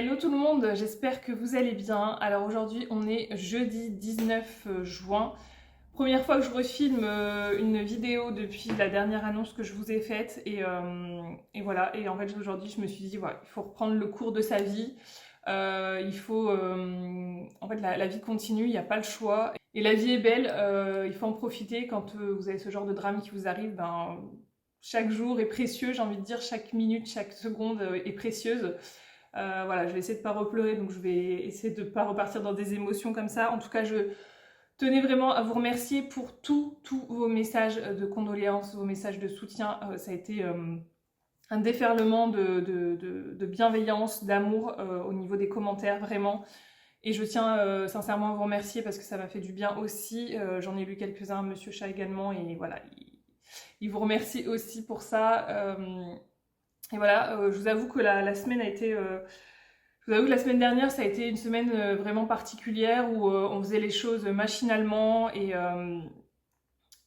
Hello tout le monde, j'espère que vous allez bien. Alors aujourd'hui on est jeudi 19 juin. Première fois que je refilme une vidéo depuis la dernière annonce que je vous ai faite et voilà. Et en fait aujourd'hui je me suis dit voilà, il faut reprendre le cours de sa vie. En fait la vie continue, il n'y a pas le choix. Et la vie est belle, il faut en profiter quand vous avez ce genre de drame qui vous arrive. Ben, chaque jour est précieux, j'ai envie de dire, chaque minute, chaque seconde est précieuse. Voilà, je vais essayer de pas repleurer, donc je vais essayer de pas repartir dans des émotions comme ça. En tout cas, je tenais vraiment à vous remercier pour tous vos messages de condoléances, vos messages de soutien. Ça a été un déferlement de bienveillance, d'amour au niveau des commentaires, vraiment. Et je tiens sincèrement à vous remercier parce que ça m'a fait du bien aussi. J'en ai lu quelques-uns, Monsieur Chat également, et voilà, il vous remercie aussi pour ça. Et voilà, je vous avoue que la semaine a été... je vous avoue que la semaine dernière, ça a été une semaine vraiment particulière où on faisait les choses machinalement et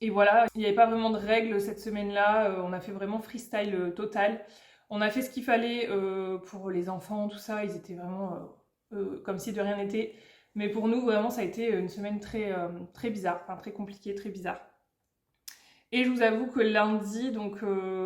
voilà, il n'y avait pas vraiment de règles cette semaine-là. On a fait vraiment freestyle total. On a fait ce qu'il fallait pour les enfants, tout ça. Ils étaient vraiment comme si de rien n'était. Mais pour nous, vraiment, ça a été une semaine très bizarre, enfin très compliquée, très bizarre. Et je vous avoue que lundi,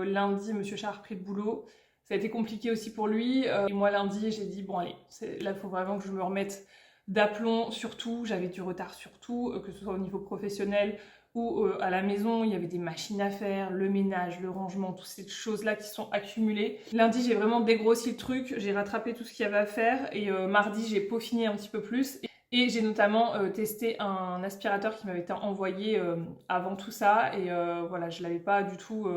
lundi, Monsieur Chat a repris le boulot. Ça a été compliqué aussi pour lui. Et moi, lundi, j'ai dit, bon allez, là, il faut vraiment que je me remette d'aplomb sur tout. J'avais du retard sur tout, que ce soit au niveau professionnel ou à la maison. Il y avait des machines à faire, le ménage, le rangement, toutes ces choses-là qui sont accumulées. Lundi, j'ai vraiment dégrossi le truc. J'ai rattrapé tout ce qu'il y avait à faire. Et mardi, j'ai peaufiné un petit peu plus. Et j'ai notamment testé un aspirateur qui m'avait été envoyé avant tout ça. Et voilà, je ne l'avais pas du tout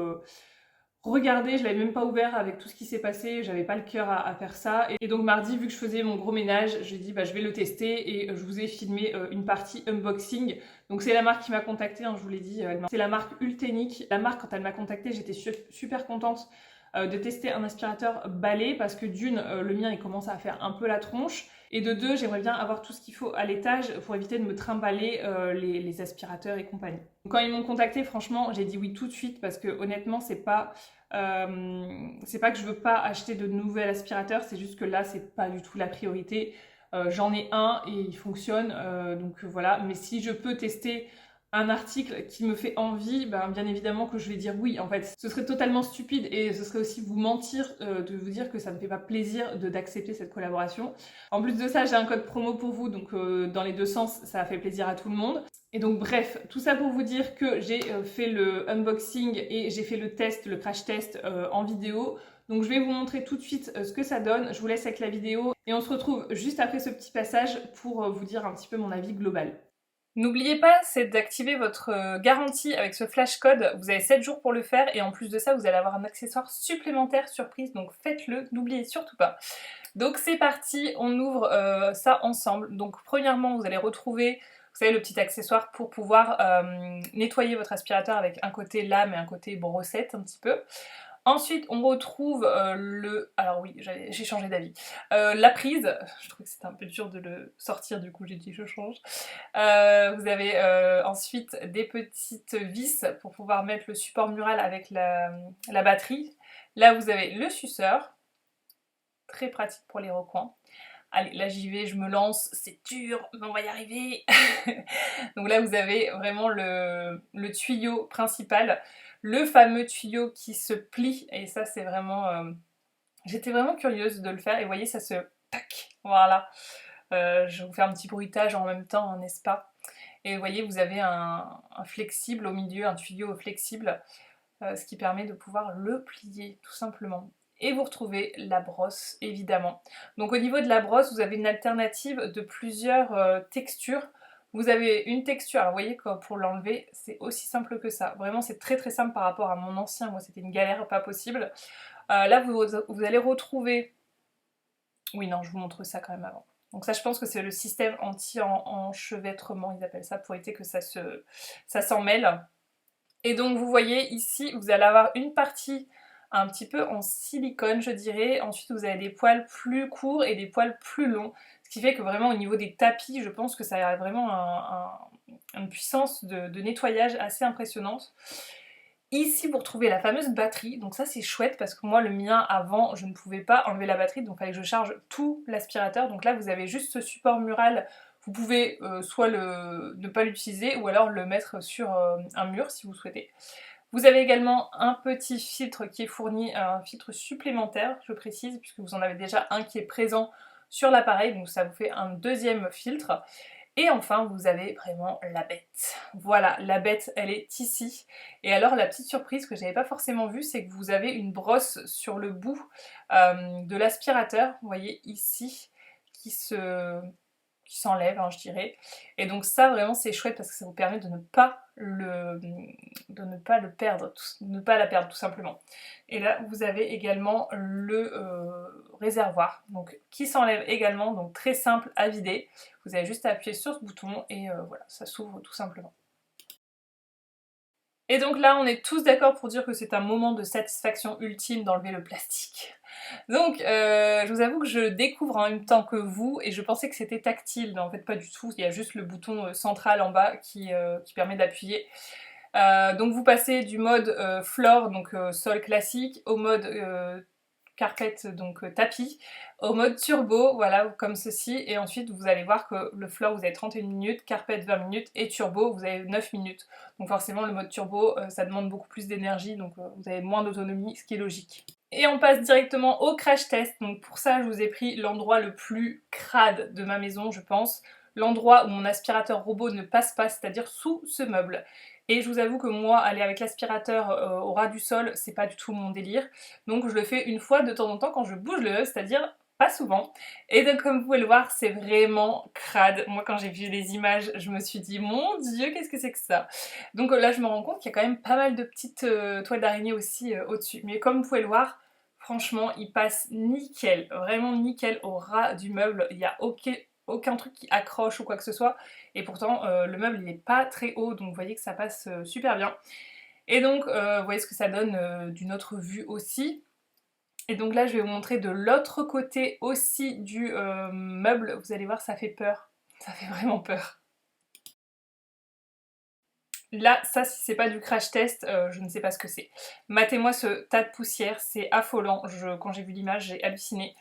regardé, je ne l'avais même pas ouvert avec tout ce qui s'est passé. J'avais pas le cœur à faire ça. Et donc mardi, vu que je faisais mon gros ménage, j'ai dit bah, je vais le tester. Et je vous ai filmé une partie unboxing. Donc c'est la marque qui m'a contactée, hein, je vous l'ai dit. C'est la marque Ultenic. La marque, quand elle m'a contactée, j'étais super contente de tester un aspirateur balai parce que d'une, le mien il commence à faire un peu la tronche et de deux, j'aimerais bien avoir tout ce qu'il faut à l'étage pour éviter de me trimballer les aspirateurs et compagnie. Donc, quand ils m'ont contacté, franchement, j'ai dit oui tout de suite parce que honnêtement, c'est pas que je veux pas acheter de nouvel aspirateur, c'est juste que là, c'est pas du tout la priorité. J'en ai un et il fonctionne, donc voilà. Mais si je peux tester un article qui me fait envie, ben, bien évidemment que je vais dire oui. En fait, ce serait totalement stupide et ce serait aussi vous mentir de vous dire que ça ne me fait pas plaisir d'accepter cette collaboration. En plus de ça, j'ai un code promo pour vous, donc dans les deux sens, ça a fait plaisir à tout le monde. Et donc bref, tout ça pour vous dire que j'ai fait le unboxing et j'ai fait le test, le crash test en vidéo. Donc je vais vous montrer tout de suite ce que ça donne. Je vous laisse avec la vidéo et on se retrouve juste après ce petit passage pour vous dire un petit peu mon avis global. N'oubliez pas, c'est d'activer votre garantie avec ce flash code. Vous avez 7 jours pour le faire et en plus de ça, vous allez avoir un accessoire supplémentaire surprise. Donc faites-le, n'oubliez surtout pas. Donc c'est parti, on ouvre ça ensemble. Donc premièrement, vous allez retrouver, vous savez, le petit accessoire pour pouvoir nettoyer votre aspirateur avec un côté lame et un côté brossette un petit peu. Ensuite, on retrouve alors oui, j'ai changé d'avis. La prise, je trouve que c'était un peu dur de le sortir, du coup j'ai dit je change. Vous avez ensuite des petites vis pour pouvoir mettre le support mural avec la batterie. Là, vous avez le suceur, très pratique pour les recoins. Allez, là j'y vais, je me lance, c'est dur, mais on va y arriver. Donc là, vous avez vraiment le tuyau principal, le fameux tuyau qui se plie, et ça c'est vraiment... J'étais vraiment curieuse de le faire, et vous voyez, ça se... Tac, voilà. Je vous fais un petit bruitage en même temps, n'est-ce pas? Et vous voyez, vous avez un flexible au milieu, un tuyau flexible, ce qui permet de pouvoir le plier, tout simplement. Et vous retrouvez la brosse, évidemment. Donc au niveau de la brosse, vous avez une alternative de plusieurs textures. Vous avez une texture, alors vous voyez que pour l'enlever, c'est aussi simple que ça. Vraiment, c'est très simple par rapport à mon ancien. Moi, c'était une galère pas possible. Là, vous allez retrouver... Oui, non, je vous montre ça quand même avant. Donc ça, je pense que c'est le système anti-enchevêtrement, ils appellent ça, pour éviter que ça s'en mêle. Et donc, vous voyez, ici, vous allez avoir une partie un petit peu en silicone, je dirais. Ensuite, vous avez des poils plus courts et des poils plus longs. Ce qui fait que vraiment, au niveau des tapis, je pense que ça a vraiment une puissance de nettoyage assez impressionnante. Ici vous retrouvez la fameuse batterie, donc ça c'est chouette parce que moi le mien avant je ne pouvais pas enlever la batterie, donc il fallait que je charge tout l'aspirateur. Donc là vous avez juste ce support mural, vous pouvez soit ne pas l'utiliser ou alors le mettre sur un mur si vous souhaitez. Vous avez également un petit filtre qui est fourni, un filtre supplémentaire je précise, puisque vous en avez déjà un qui est présent sur l'appareil, donc ça vous fait un deuxième filtre. Et enfin, vous avez vraiment la bête. Voilà, la bête, elle est ici. Et alors, la petite surprise que j'avais pas forcément vue, c'est que vous avez une brosse sur le bout de l'aspirateur, vous voyez ici, qui s'enlève, hein, je dirais. Et donc ça, vraiment, c'est chouette parce que ça vous permet de ne pas le perdre, de ne pas la perdre tout simplement. Et là, vous avez également le réservoir, donc qui s'enlève également, donc très simple à vider. Vous avez juste à appuyer sur ce bouton et voilà, ça s'ouvre tout simplement. Et donc là, on est tous d'accord pour dire que c'est un moment de satisfaction ultime d'enlever le plastique. Donc, je vous avoue que je découvre en même temps que vous, et je pensais que c'était tactile, mais en fait pas du tout. Il y a juste le bouton central en bas qui permet d'appuyer. Donc vous passez du mode floor, donc sol classique, au mode carpet, donc tapis, au mode turbo, voilà, comme ceci, et ensuite vous allez voir que le floor vous avez 31 minutes, carpet 20 minutes, et turbo vous avez 9 minutes. Donc forcément le mode turbo ça demande beaucoup plus d'énergie, donc vous avez moins d'autonomie, ce qui est logique. Et on passe directement au crash test, donc pour ça je vous ai pris l'endroit le plus crade de ma maison je pense, l'endroit où mon aspirateur robot ne passe pas, c'est-à-dire sous ce meuble. Et je vous avoue que moi, aller avec l'aspirateur au ras du sol, c'est pas du tout mon délire. Donc je le fais une fois de temps en temps quand je bouge le meuble, c'est-à-dire pas souvent. Et donc comme vous pouvez le voir, c'est vraiment crade. Moi quand j'ai vu les images, je me suis dit mon dieu, qu'est-ce que c'est que ça? Donc là je me rends compte qu'il y a quand même pas mal de petites toiles d'araignée aussi au-dessus. Mais comme vous pouvez le voir, franchement il passe nickel, vraiment nickel au ras du meuble. Il n'y a aucun truc qui accroche ou quoi que ce soit, et pourtant le meuble il n'est pas très haut, donc vous voyez que ça passe super bien. Et donc vous voyez ce que ça donne d'une autre vue aussi. Et donc là je vais vous montrer de l'autre côté aussi du meuble, vous allez voir ça fait peur, ça fait vraiment peur. Là, ça, si c'est pas du crash test, je ne sais pas ce que c'est. Matez-moi ce tas de poussière, c'est affolant. Quand j'ai vu l'image, j'ai halluciné.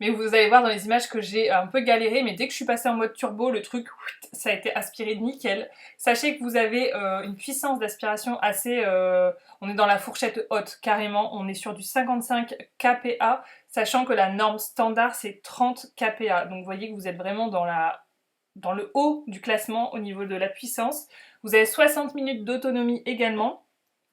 Mais vous allez voir dans les images que j'ai un peu galéré, mais dès que je suis passée en mode turbo, le truc, ça a été aspiré nickel. Sachez que vous avez une puissance d'aspiration assez... on est dans la fourchette haute, carrément. On est sur du 55 kPa, sachant que la norme standard, c'est 30 kPa. Donc vous voyez que vous êtes vraiment dans le haut du classement au niveau de la puissance. Vous avez 60 minutes d'autonomie également.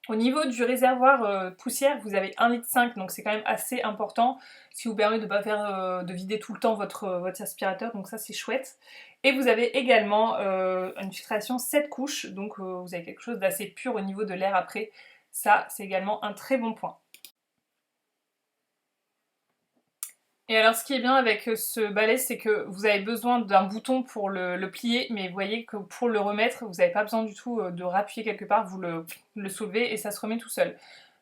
Au niveau du réservoir poussière, vous avez 1,5 litre, donc c'est quand même assez important, ce qui vous permet de ne pas faire, de vider tout le temps votre aspirateur, donc ça c'est chouette. Et vous avez également une filtration 7 couches, donc vous avez quelque chose d'assez pur au niveau de l'air après. Ça, c'est également un très bon point. Et alors ce qui est bien avec ce balai, c'est que vous avez besoin d'un bouton pour le plier, mais vous voyez que pour le remettre, vous n'avez pas besoin du tout de rappuyer quelque part, vous le soulevez et ça se remet tout seul.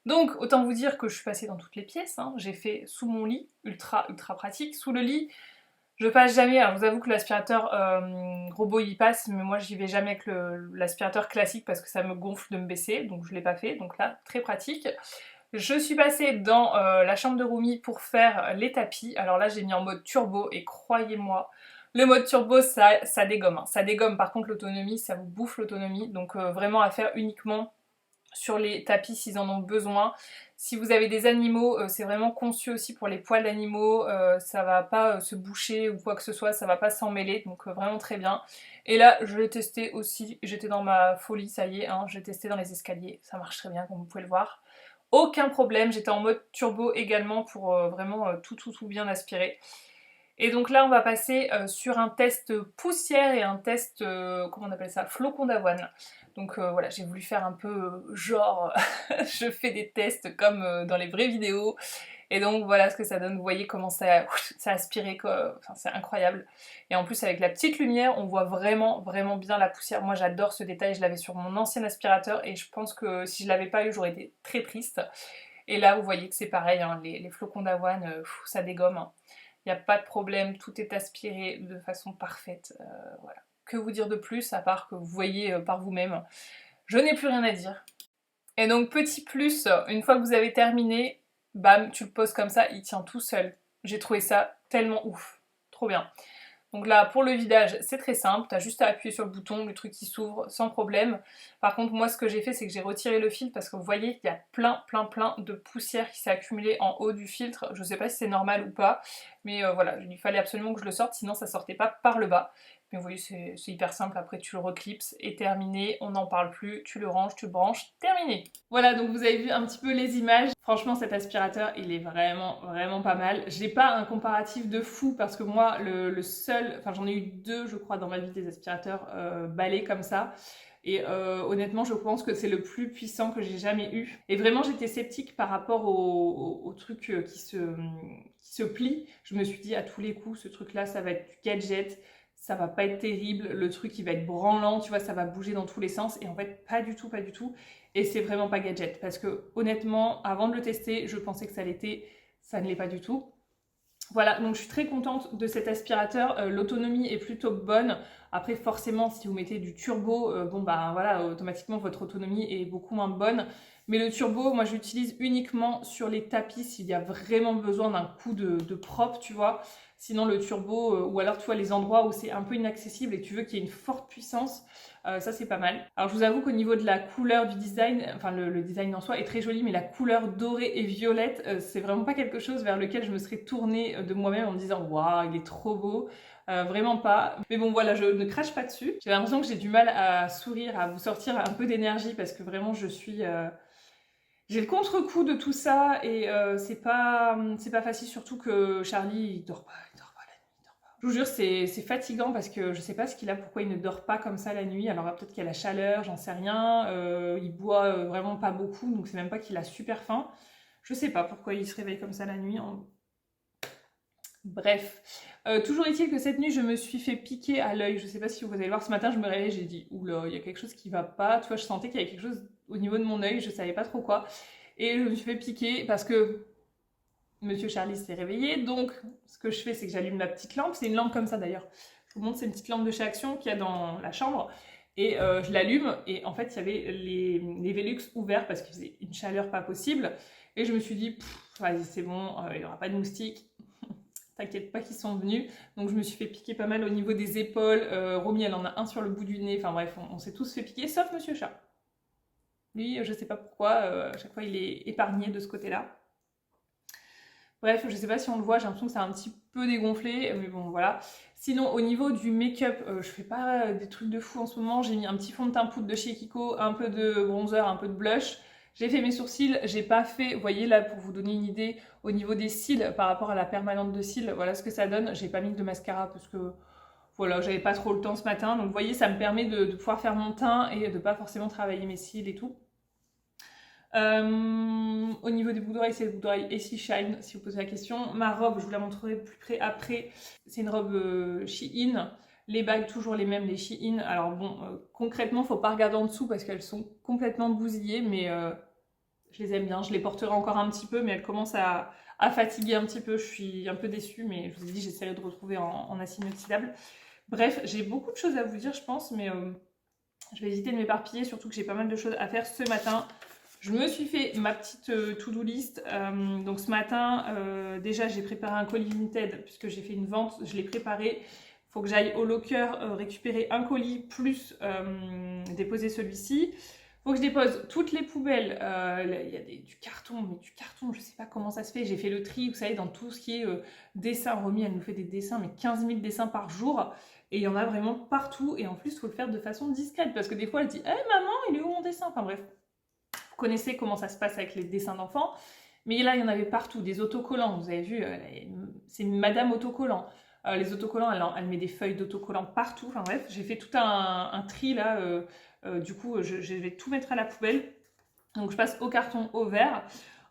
Donc autant vous dire que je suis passée dans toutes les pièces, hein. J'ai fait sous mon lit, ultra pratique, sous le lit, je passe jamais, alors je vous avoue que l'aspirateur robot il passe, mais moi j'y vais jamais avec l'aspirateur classique parce que ça me gonfle de me baisser, donc je l'ai pas fait, donc là très pratique. Je suis passée dans la chambre de Roumi pour faire les tapis. Alors là j'ai mis en mode turbo et croyez-moi, le mode turbo ça dégomme. Hein. Ça dégomme par contre l'autonomie, ça vous bouffe l'autonomie. Donc vraiment à faire uniquement sur les tapis s'ils en ont besoin. Si vous avez des animaux, c'est vraiment conçu aussi pour les poils d'animaux. Ça va pas se boucher ou quoi que ce soit, ça va pas s'en mêler. Donc vraiment très bien. Et là je l'ai testé aussi, j'étais dans ma folie, ça y est, hein, j'ai testé dans les escaliers. Ça marche très bien comme vous pouvez le voir. Aucun problème, j'étais en mode turbo également pour vraiment tout bien aspirer. Et donc là on va passer sur un test poussière et un test, comment on appelle ça, flocon d'avoine. Donc voilà, j'ai voulu faire un peu genre, je fais des tests comme dans les vraies vidéos. Et donc voilà ce que ça donne, vous voyez comment ça a aspiré, quoi. Enfin, c'est incroyable. Et en plus avec la petite lumière, on voit vraiment bien la poussière. Moi j'adore ce détail, je l'avais sur mon ancien aspirateur et je pense que si je l'avais pas eu, j'aurais été très triste. Et là vous voyez que c'est pareil, hein, les flocons d'avoine, ça dégomme. Hein. Il n'y a pas de problème, tout est aspiré de façon parfaite. Voilà. Que vous dire de plus, à part que vous voyez par vous-même. Je n'ai plus rien à dire. Et donc petit plus, une fois que vous avez terminé, bam, tu le poses comme ça, il tient tout seul. J'ai trouvé ça tellement ouf, trop bien. Donc là, pour le vidage, c'est très simple, tu as juste à appuyer sur le bouton, le truc qui s'ouvre sans problème. Par contre, moi, ce que j'ai fait, c'est que j'ai retiré le filtre parce que vous voyez qu'il y a plein de poussière qui s'est accumulée en haut du filtre. Je sais pas si c'est normal ou pas, mais voilà, il fallait absolument que je le sorte, sinon ça sortait pas par le bas. Mais vous voyez, c'est hyper simple, après tu le reclipses et terminé, on n'en parle plus, tu le ranges, tu le branches, terminé. Voilà, donc vous avez vu un petit peu les images. Franchement, cet aspirateur, il est vraiment pas mal. J'ai pas un comparatif de fou parce que moi, le seul, enfin j'en ai eu 2, je crois, dans ma vie, des aspirateurs balais comme ça. Et honnêtement, je pense que c'est le plus puissant que j'ai jamais eu. Et vraiment, j'étais sceptique par rapport au truc qui se plie. Je me suis dit, à tous les coups, ce truc-là, ça va être du gadget. Ça va pas être terrible, le truc il va être branlant, tu vois, ça va bouger dans tous les sens, et en fait pas du tout, et c'est vraiment pas gadget, parce que honnêtement, avant de le tester, je pensais que ça l'était, ça ne l'est pas du tout. Voilà, donc je suis très contente de cet aspirateur, l'autonomie est plutôt bonne. Après forcément, si vous mettez du turbo, bon bah voilà, automatiquement votre autonomie est beaucoup moins bonne. Mais le turbo, moi je l'utilise uniquement sur les tapis s'il y a vraiment besoin d'un coup de propre, tu vois. Sinon le turbo, ou alors tu vois les endroits où c'est un peu inaccessible et tu veux qu'il y ait une forte puissance, ça c'est pas mal. Alors je vous avoue qu'au niveau de la couleur du design, enfin le design en soi est très joli, mais la couleur dorée et violette, c'est vraiment pas quelque chose vers lequel je me serais tournée de moi-même en me disant waouh, il est trop beau. Vraiment pas. Mais bon voilà, je ne crache pas dessus. J'ai l'impression que j'ai du mal à sourire, à vous sortir un peu d'énergie parce que vraiment je suis... J'ai le contre-coup de tout ça et c'est pas facile, surtout que Charlie il dort pas la nuit, il dort pas. Je vous jure, c'est fatigant parce que je sais pas ce qu'il a, pourquoi il ne dort pas comme ça la nuit. Alors peut-être qu'il y a la chaleur, j'en sais rien. Il boit vraiment pas beaucoup, donc c'est même pas qu'il a super faim. Je sais pas pourquoi il se réveille comme ça la nuit. Bref, toujours est-il que cette nuit je me suis fait piquer à l'œil. Je sais pas si vous allez voir, ce matin je me réveille, j'ai dit oula, il y a quelque chose qui va pas. Tu vois, je sentais qu'il y avait quelque chose au niveau de mon œil, je savais pas trop quoi. Et je me suis fait piquer parce que Monsieur Charlie s'est réveillé. Donc ce que je fais, c'est que j'allume ma petite lampe. C'est une lampe comme ça d'ailleurs. Je vous montre, c'est une petite lampe de chez Action qu'il y a dans la chambre. Et je l'allume et en fait il y avait les Velux ouverts parce qu'il faisait une chaleur pas possible. Et je me suis dit, vas-y c'est bon, il n'y aura pas de moustiques. T'inquiète pas qu'ils sont venus. Donc je me suis fait piquer pas mal au niveau des épaules. Romy elle en a un sur le bout du nez. Enfin bref, on s'est tous fait piquer, sauf Monsieur Chat. Lui, je sais pas pourquoi, à chaque fois il est épargné de ce côté-là. Bref, je sais pas si on le voit, j'ai l'impression que c'est un petit peu dégonflé, mais bon voilà. Sinon, au niveau du make-up, je fais pas des trucs de fou en ce moment. J'ai mis un petit fond de teint poudre de chez Kiko, un peu de bronzer, un peu de blush. J'ai fait mes sourcils, j'ai pas fait, vous voyez là, pour vous donner une idée, au niveau des cils, par rapport à la permanente de cils, voilà ce que ça donne. J'ai pas mis de mascara parce que, voilà, j'avais pas trop le temps ce matin. Donc vous voyez, ça me permet de pouvoir faire mon teint et de pas forcément travailler mes cils et tout. Au niveau des boucles d'oreilles, c'est les boucles d'oreilles Essie Shine, si vous posez la question. Ma robe, je vous la montrerai plus près après. C'est une robe Shein. Les bagues, toujours les mêmes, les Shein. Alors bon, concrètement, faut pas regarder en dessous parce qu'elles sont complètement bousillées, mais je les aime bien. Je les porterai encore un petit peu, mais elles commencent à fatiguer un petit peu. Je suis un peu déçue, mais je vous ai dit, j'essaierai de retrouver en acier inoxydable. Bref, j'ai beaucoup de choses à vous dire, je pense, mais je vais éviter de m'éparpiller, surtout que j'ai pas mal de choses à faire ce matin. Je me suis fait ma petite to-do list. Donc ce matin, déjà j'ai préparé un colis Vinted puisque j'ai fait une vente, je l'ai préparé. Il faut que j'aille au locker récupérer un colis plus déposer celui-ci. Il faut que je dépose toutes les poubelles. Il y a du carton, mais du carton, je sais pas comment ça se fait. J'ai fait le tri, vous savez, dans tout ce qui est dessin. Romy, elle nous fait des dessins, mais 15 000 dessins par jour. Et il y en a vraiment partout. Et en plus, il faut le faire de façon discrète parce que des fois, elle dit « Hey maman, il est où mon dessin ?» Enfin bref. Vous connaissez comment ça se passe avec les dessins d'enfants, mais là il y en avait partout, des autocollants, vous avez vu, c'est Madame Autocollant. Les autocollants, elle met des feuilles d'autocollants partout, enfin bref, j'ai fait tout un tri là, du coup je vais tout mettre à la poubelle, donc je passe au carton, au verre.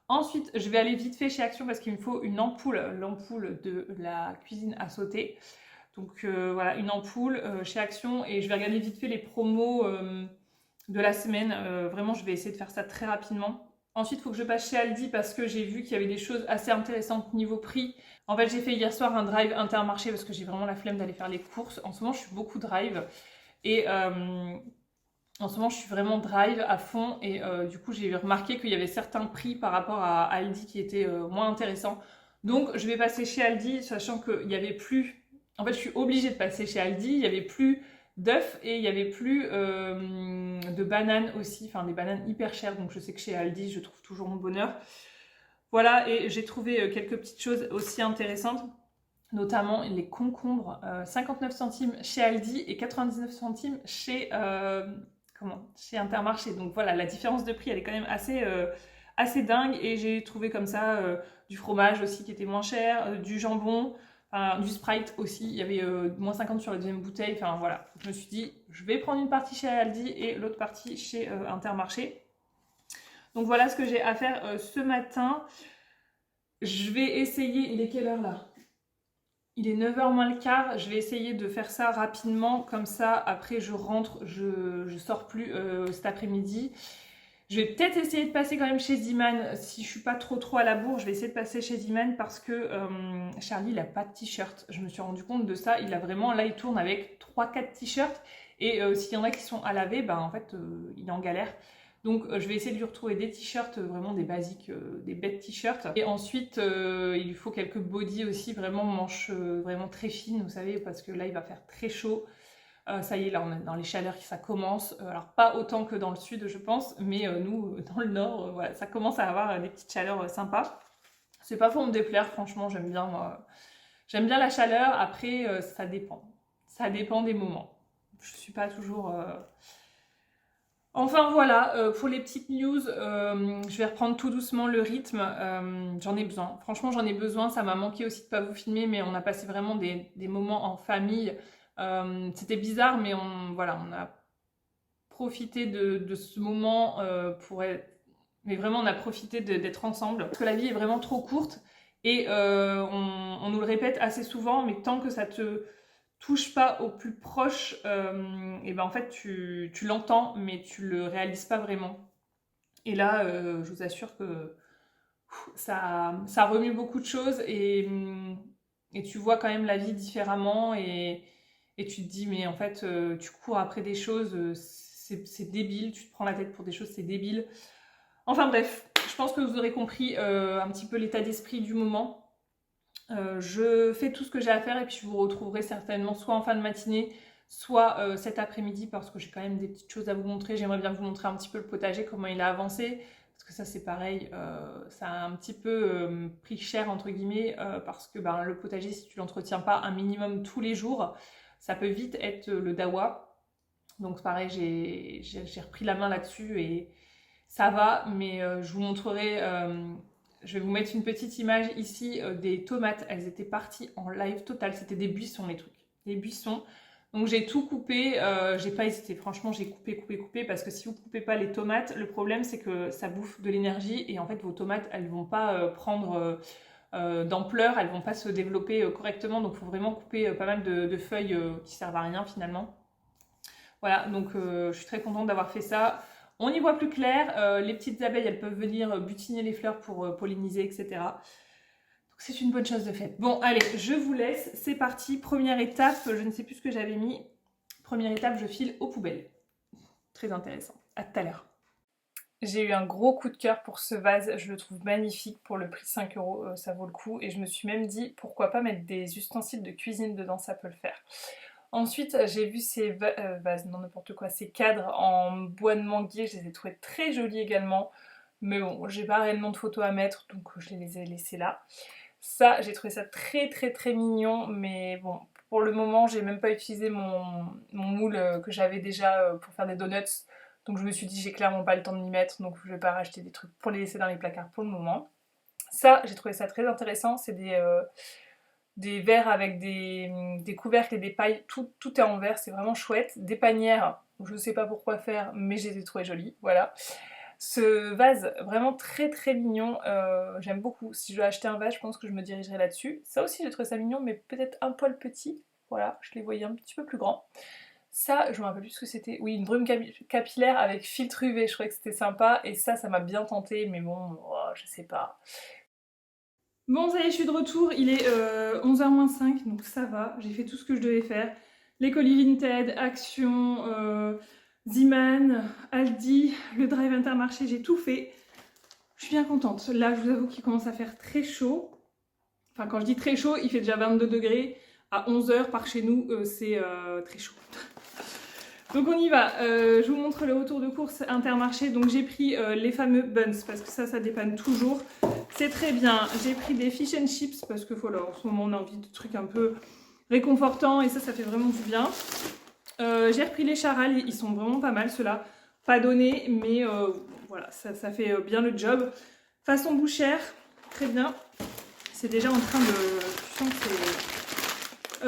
Ensuite je vais aller vite fait chez Action parce qu'il me faut une ampoule, l'ampoule de la cuisine à sauter. Donc voilà, une ampoule chez Action et je vais regarder vite fait les promos de la semaine. Vraiment, je vais essayer de faire ça très rapidement. Ensuite, il faut que je passe chez Aldi parce que j'ai vu qu'il y avait des choses assez intéressantes niveau prix. En fait, j'ai fait hier soir un drive Intermarché parce que j'ai vraiment la flemme d'aller faire les courses. En ce moment, je suis beaucoup drive. Et En ce moment, je suis vraiment drive à fond et du coup, j'ai remarqué qu'il y avait certains prix par rapport à Aldi qui étaient moins intéressants. Donc, je vais passer chez Aldi, sachant qu'il n'y avait plus... En fait, je suis obligée de passer chez Aldi. Il n'y avait plus d'œufs et il n'y avait plus de bananes aussi. Enfin, des bananes hyper chères. Donc, je sais que chez Aldi, je trouve toujours mon bonheur. Voilà, et j'ai trouvé quelques petites choses aussi intéressantes, notamment les concombres, 59 centimes chez Aldi et 99 centimes chez Intermarché. Donc voilà, la différence de prix, elle est quand même assez dingue. Et j'ai trouvé comme ça du fromage aussi qui était moins cher, du jambon, du Sprite aussi. Il y avait moins 50 sur la deuxième bouteille. Enfin voilà, je me suis dit, je vais prendre une partie chez Aldi et l'autre partie chez Intermarché. Donc voilà ce que j'ai à faire ce matin. Je vais essayer, il est quelle heure là? Il est 9h moins le quart, je vais essayer de faire ça rapidement, comme ça après je rentre, je sors plus cet après-midi. Je vais peut-être essayer de passer quand même chez Ziman, si je suis pas trop à la bourre, je vais essayer de passer chez Ziman parce que Charlie il a pas de t-shirt. Je me suis rendu compte de ça, il a vraiment, là il tourne avec 3-4 t-shirts et s'il y en a qui sont à laver, ben en fait il est en galère. Donc je vais essayer de lui retrouver des t-shirts, vraiment des basiques, des bêtes t-shirts. Et ensuite, il lui faut quelques bodys aussi, vraiment manches vraiment très fines, vous savez, parce que là il va faire très chaud. Ça y est, là on est dans les chaleurs qui ça commence. Alors pas autant que dans le sud je pense, mais nous dans le nord, voilà, ça commence à avoir des petites chaleurs sympas. C'est pas pour me déplaire, franchement j'aime bien moi. J'aime bien la chaleur, après ça dépend. Ça dépend des moments. Je suis pas toujours... Enfin voilà, pour les petites news, je vais reprendre tout doucement le rythme, j'en ai besoin. Franchement j'en ai besoin, ça m'a manqué aussi de pas vous filmer, mais on a passé vraiment des moments en famille. C'était bizarre, mais voilà, on a profité de ce moment pour être... Mais vraiment on a profité d'être ensemble. Parce que la vie est vraiment trop courte et on nous le répète assez souvent, mais tant que ça te touche pas au plus proche, et ben en fait tu l'entends mais tu le réalises pas vraiment. Et là, je vous assure que ça remue beaucoup de choses et tu vois quand même la vie différemment et tu te dis mais en fait tu cours après des choses, c'est débile, tu te prends la tête pour des choses, c'est débile. Enfin bref, je pense que vous aurez compris un petit peu l'état d'esprit du moment. Je fais tout ce que j'ai à faire et puis je vous retrouverai certainement soit en fin de matinée, soit cet après-midi parce que j'ai quand même des petites choses à vous montrer. J'aimerais bien vous montrer un petit peu le potager, comment il a avancé. Parce que ça c'est pareil, ça a un petit peu pris cher entre guillemets parce que ben, le potager si tu l'entretiens pas un minimum tous les jours, ça peut vite être le dawa. Donc pareil, j'ai repris la main là-dessus et ça va, mais je vous montrerai... je vais vous mettre une petite image ici des tomates. Elles étaient parties en live total. C'était des buissons les trucs. Des buissons. Donc j'ai tout coupé. J'ai pas hésité. Franchement j'ai coupé parce que si vous coupez pas les tomates, le problème c'est que ça bouffe de l'énergie et en fait vos tomates elles vont pas prendre d'ampleur. Elles vont pas se développer correctement. Donc il faut vraiment couper pas mal de feuilles qui servent à rien finalement. Voilà donc je suis très contente d'avoir fait ça. On y voit plus clair, les petites abeilles, elles peuvent venir butiner les fleurs pour polliniser, etc. Donc c'est une bonne chose de faite. Bon, allez, je vous laisse, c'est parti. Première étape, je ne sais plus ce que j'avais mis. Première étape, je file aux poubelles. Très intéressant. À tout à l'heure. J'ai eu un gros coup de cœur pour ce vase, je le trouve magnifique pour le prix 5 €, ça vaut le coup. Et je me suis même dit, pourquoi pas mettre des ustensiles de cuisine dedans, ça peut le faire. Ensuite, j'ai vu ces vases, non n'importe quoi, ces cadres en bois de manguier, je les ai trouvés très jolis également. Mais bon, j'ai pas réellement de photos à mettre, donc je les ai laissés là. Ça, j'ai trouvé ça très mignon, mais bon, pour le moment, j'ai même pas utilisé mon moule que j'avais déjà pour faire des donuts. Donc je me suis dit, j'ai clairement pas le temps de m'y mettre, donc je vais pas racheter des trucs pour les laisser dans les placards pour le moment. Ça, j'ai trouvé ça très intéressant, c'est des verres avec des couvercles et des pailles, tout est en verre, c'est vraiment chouette. Des panières, je ne sais pas pourquoi faire, mais je les ai trouvées jolies, voilà. Ce vase, vraiment très mignon, j'aime beaucoup. Si je dois acheter un vase, je pense que je me dirigerai là-dessus. Ça aussi, j'ai trouvé ça mignon, mais peut-être un poil petit. Voilà, je les voyais un petit peu plus grands. Ça, je me rappelle plus ce que c'était. Oui, une brume capillaire avec filtre UV, je trouvais que c'était sympa. Et ça m'a bien tenté, mais bon, oh, je sais pas. Bon, ça y est, je suis de retour, il est 11h moins 5, donc ça va, j'ai fait tout ce que je devais faire. Les colis Vinted, Action, Zeeman, Aldi, le drive Intermarché, j'ai tout fait. Je suis bien contente. Là, je vous avoue qu'il commence à faire très chaud. Enfin, quand je dis très chaud, il fait déjà 22 degrés. À 11 h par chez nous, c'est très chaud. Donc on y va. Je vous montre le retour de course Intermarché. Donc j'ai pris les fameux buns parce que ça dépanne toujours. C'est très bien. J'ai pris des fish and chips parce que voilà, en ce moment on a envie de trucs un peu réconfortants et ça fait vraiment du bien. J'ai repris les Charal, ils sont vraiment pas mal ceux-là. Pas donnés, mais voilà, ça fait bien le job. Façon bouchère, très bien. C'est déjà en train de... Je sens que c'est...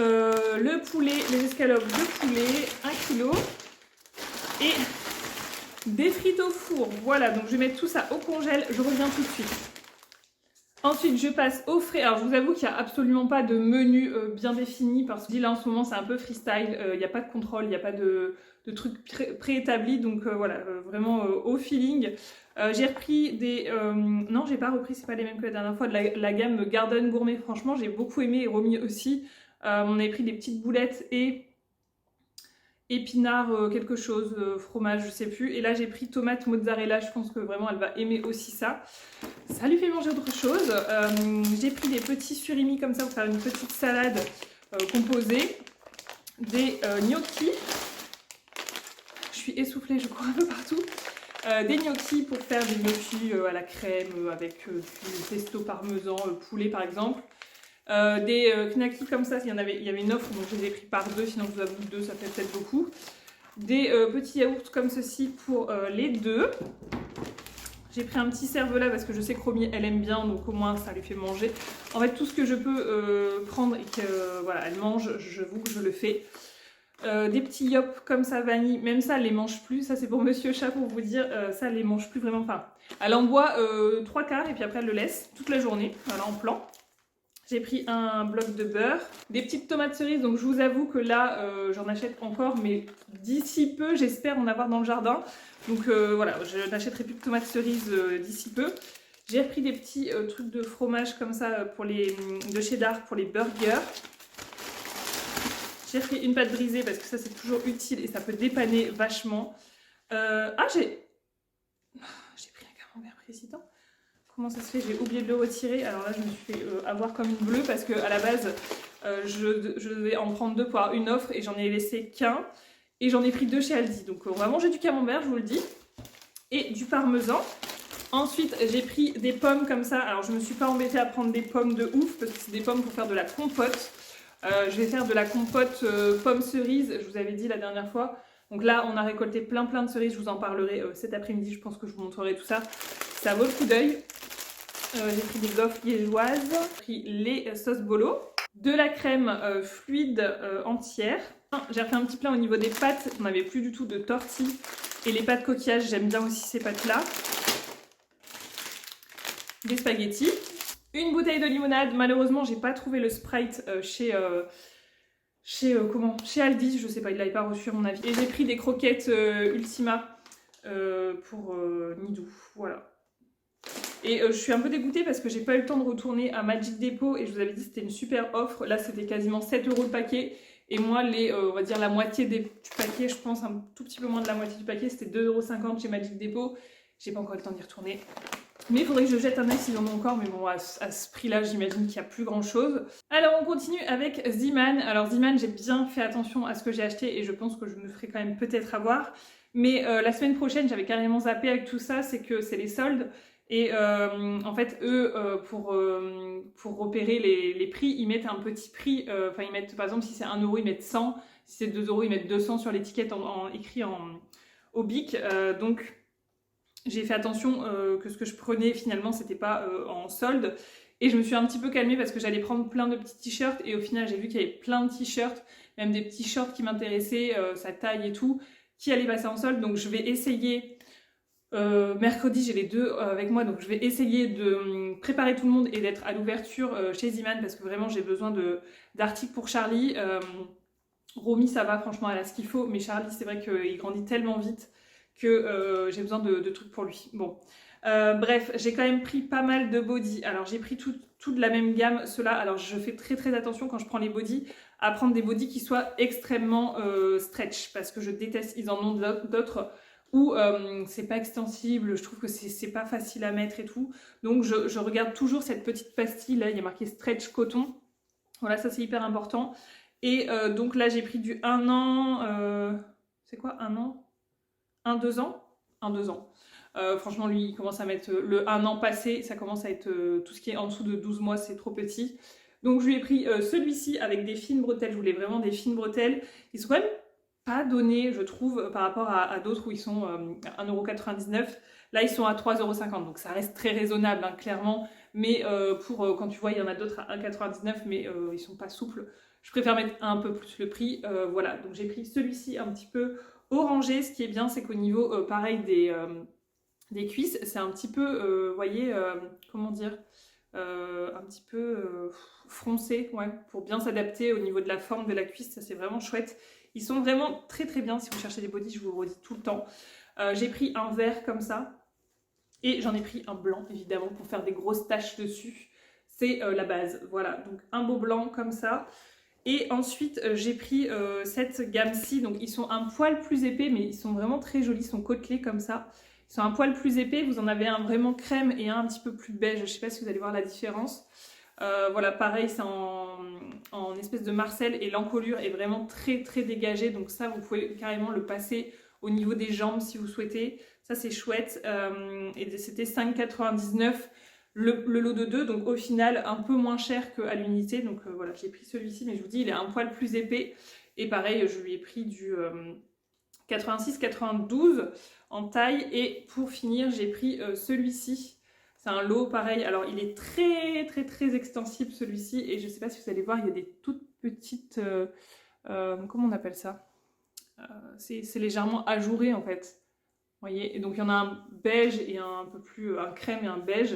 le poulet, les escalopes de poulet, 1 kg. Et des frites au four. Voilà, donc je vais mettre tout ça au congèle, je reviens tout de suite. Ensuite, je passe au frais. Alors, je vous avoue qu'il n'y a absolument pas de menu bien défini parce que là, en ce moment, c'est un peu freestyle. Il n'y a pas de contrôle, il n'y a pas de trucs préétablis. Donc, voilà, vraiment au feeling. J'ai repris des... non, j'ai pas repris, c'est pas les mêmes que la dernière fois, de la gamme Garden Gourmet. Franchement, j'ai beaucoup aimé et Romy aussi. On avait pris des petites boulettes et épinards quelque chose, fromage, je sais plus. Et là, j'ai pris tomate mozzarella. Je pense que vraiment, elle va aimer aussi ça. Ça lui fait manger autre chose. J'ai pris des petits surimi comme ça pour faire une petite salade composée. Des gnocchis. Je suis essoufflée, je cours un peu partout. Des gnocchis pour faire des gnocchis à la crème avec du pesto parmesan, poulet par exemple. Des knackis comme ça, il y avait une offre donc je les ai pris par 2, sinon je vous avoue 2 ça fait peut-être beaucoup. Des petits yaourts comme ceci pour les 2. J'ai pris un petit cervelas parce que je sais que Romy elle aime bien, donc au moins ça lui fait manger. En fait tout ce que je peux prendre et que voilà elle mange, j'avoue que je le fais. Des petits yop comme ça vanille, même ça elle les mange plus, ça c'est pour Monsieur Chat pour vous dire, ça elle les mange plus vraiment, enfin elle en boit 3 quarts et puis après elle le laisse toute la journée, voilà en plan. J'ai pris un bloc de beurre, des petites tomates cerises, donc je vous avoue que là j'en achète encore, mais d'ici peu j'espère en avoir dans le jardin. Donc voilà, je n'achèterai plus de tomates cerises d'ici peu. J'ai repris des petits trucs de fromage comme ça pour de cheddar pour les burgers. J'ai pris une pâte brisée parce que ça c'est toujours utile et ça peut dépanner vachement. J'ai pris un camembert président. Comment ça se fait? J'ai oublié de le retirer. Alors là, je me suis fait avoir comme une bleue parce qu'à la base, je devais en prendre 2 pour avoir une offre et j'en ai laissé qu'un. Et j'en ai pris 2 chez Aldi. Donc on va manger du camembert, je vous le dis. Et du parmesan. Ensuite, j'ai pris des pommes comme ça. Alors je me suis pas embêtée à prendre des pommes de ouf parce que c'est des pommes pour faire de la compote. Je vais faire de la compote pommes cerises, je vous avais dit la dernière fois. Donc là, on a récolté plein de cerises. Je vous en parlerai cet après-midi. Je pense que je vous montrerai tout ça. Ça vaut le coup d'œil. J'ai pris des gaufres liégeoises, j'ai pris les sauces bolo, de la crème fluide entière. J'ai fait un petit plein au niveau des pâtes, on n'avait plus du tout de tortilles. Et les pâtes coquillages, j'aime bien aussi ces pâtes-là. Des spaghettis. Une bouteille de limonade, malheureusement j'ai pas trouvé le Sprite chez Aldi, je sais pas, il l'avait pas reçu à mon avis. Et j'ai pris des croquettes Ultima pour Nidou, voilà. Et je suis un peu dégoûtée parce que j'ai pas eu le temps de retourner à Magic Depot et je vous avais dit que c'était une super offre. Là c'était quasiment 7 € le paquet et moi on va dire la moitié du paquet, je pense un tout petit peu moins de la moitié du paquet, c'était 2,50 € chez Magic Depot. J'ai pas encore eu le temps d'y retourner. Mais il faudrait que je jette un œil s'ils en ont encore, mais bon à ce prix là j'imagine qu'il n'y a plus grand chose. Alors on continue avec Zeeman. Alors Zeeman, j'ai bien fait attention à ce que j'ai acheté et je pense que je me ferai quand même peut-être avoir. Mais la semaine prochaine j'avais carrément zappé avec tout ça, c'est que c'est les soldes. Et en fait, eux, pour repérer les prix, ils mettent un petit prix. Enfin, ils mettent, par exemple, si c'est 1 €, ils mettent 100. Si c'est 2 €, ils mettent 200 sur l'étiquette écrit au bic. Donc, j'ai fait attention que ce que je prenais, finalement, c'était pas en solde. Et je me suis un petit peu calmée parce que j'allais prendre plein de petits t-shirts. Et au final, j'ai vu qu'il y avait plein de t-shirts, même des petits shorts qui m'intéressaient, sa taille et tout, qui allaient passer en solde. Donc, je vais essayer... mercredi j'ai les 2 avec moi, donc je vais essayer de préparer tout le monde et d'être à l'ouverture chez Zeeman parce que vraiment j'ai besoin d'articles pour Charlie. Romy ça va, franchement elle a ce qu'il faut, mais Charlie c'est vrai qu'il grandit tellement vite que j'ai besoin de trucs pour lui. Bon, Bref, j'ai quand même pris pas mal de body. Alors j'ai pris tout de la même gamme, ceux-là. Alors je fais très attention quand je prends les body à prendre des body qui soient extrêmement stretch, parce que je déteste, ils en ont d'autres où c'est pas extensible, je trouve que c'est pas facile à mettre et tout. Donc je regarde toujours cette petite pastille là, il y a marqué stretch coton. Voilà, ça c'est hyper important. Et donc là j'ai pris du 1 an, c'est quoi 1 an 2 ans 2 ans. Franchement, lui, il commence à mettre le 1 an passé, ça commence à être tout ce qui est en dessous de 12 mois, c'est trop petit. Donc, je lui ai pris celui-ci avec des fines bretelles. Je voulais vraiment des fines bretelles. Ils sont quand même pas donnés, je trouve, par rapport à d'autres où ils sont à 1,99 €. Là, ils sont à 3,50 €. Donc, ça reste très raisonnable, hein, clairement. Mais quand tu vois, il y en a d'autres à 1,99 €, mais ils sont pas souples. Je préfère mettre un peu plus le prix. Voilà, donc j'ai pris celui-ci un petit peu orangé. Ce qui est bien, c'est qu'au niveau, pareil, des cuisses, c'est un petit peu, vous voyez, comment dire, un petit peu froncé, ouais, pour bien s'adapter au niveau de la forme de la cuisse, ça c'est vraiment chouette. Ils sont vraiment très bien si vous cherchez des bodys, je vous le redis tout le temps. J'ai pris un vert comme ça, et j'en ai pris un blanc évidemment pour faire des grosses taches dessus. C'est la base, voilà, donc un beau blanc comme ça. Et ensuite, j'ai pris cette gamme-ci, donc ils sont un poil plus épais, mais ils sont vraiment très jolis, ils sont côtelés comme ça. Ils sont un poil plus épais, vous en avez un vraiment crème et un petit peu plus beige, je ne sais pas si vous allez voir la différence. Voilà, pareil, c'est en espèce de marcelle et l'encolure est vraiment très dégagée, donc ça, vous pouvez carrément le passer au niveau des jambes si vous souhaitez. Ça, c'est chouette. Et c'était 5,99 € le lot de 2, donc au final un peu moins cher qu'à l'unité. Donc voilà, j'ai pris celui-ci, mais je vous dis, il est un poil plus épais. Et pareil, je lui ai pris du 86-92 en taille. Et pour finir, j'ai pris celui-ci. C'est un lot pareil. Alors il est très extensible celui-ci. Et je ne sais pas si vous allez voir, il y a des toutes petites... comment on appelle ça, c'est légèrement ajouré en fait. Vous voyez, et donc il y en a un beige et un peu plus un crème et un beige.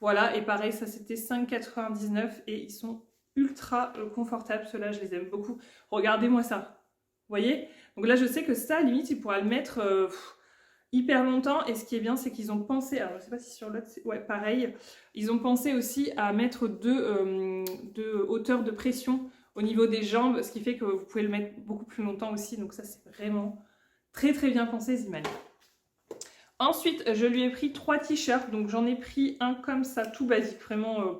Voilà, et pareil, ça c'était 5,99 € et ils sont ultra confortables. Ceux-là, je les aime beaucoup. Regardez-moi ça. Vous voyez? Donc là, je sais que ça, limite, il pourra le mettre hyper longtemps. Et ce qui est bien, c'est qu'ils ont pensé, alors je sais pas si sur l'autre, ouais, pareil, ils ont pensé aussi à mettre deux hauteurs de pression au niveau des jambes, ce qui fait que vous pouvez le mettre beaucoup plus longtemps aussi. Donc ça, c'est vraiment très bien pensé, Zimane. Ensuite, je lui ai pris 3 t-shirts, donc j'en ai pris un comme ça, tout basique, vraiment,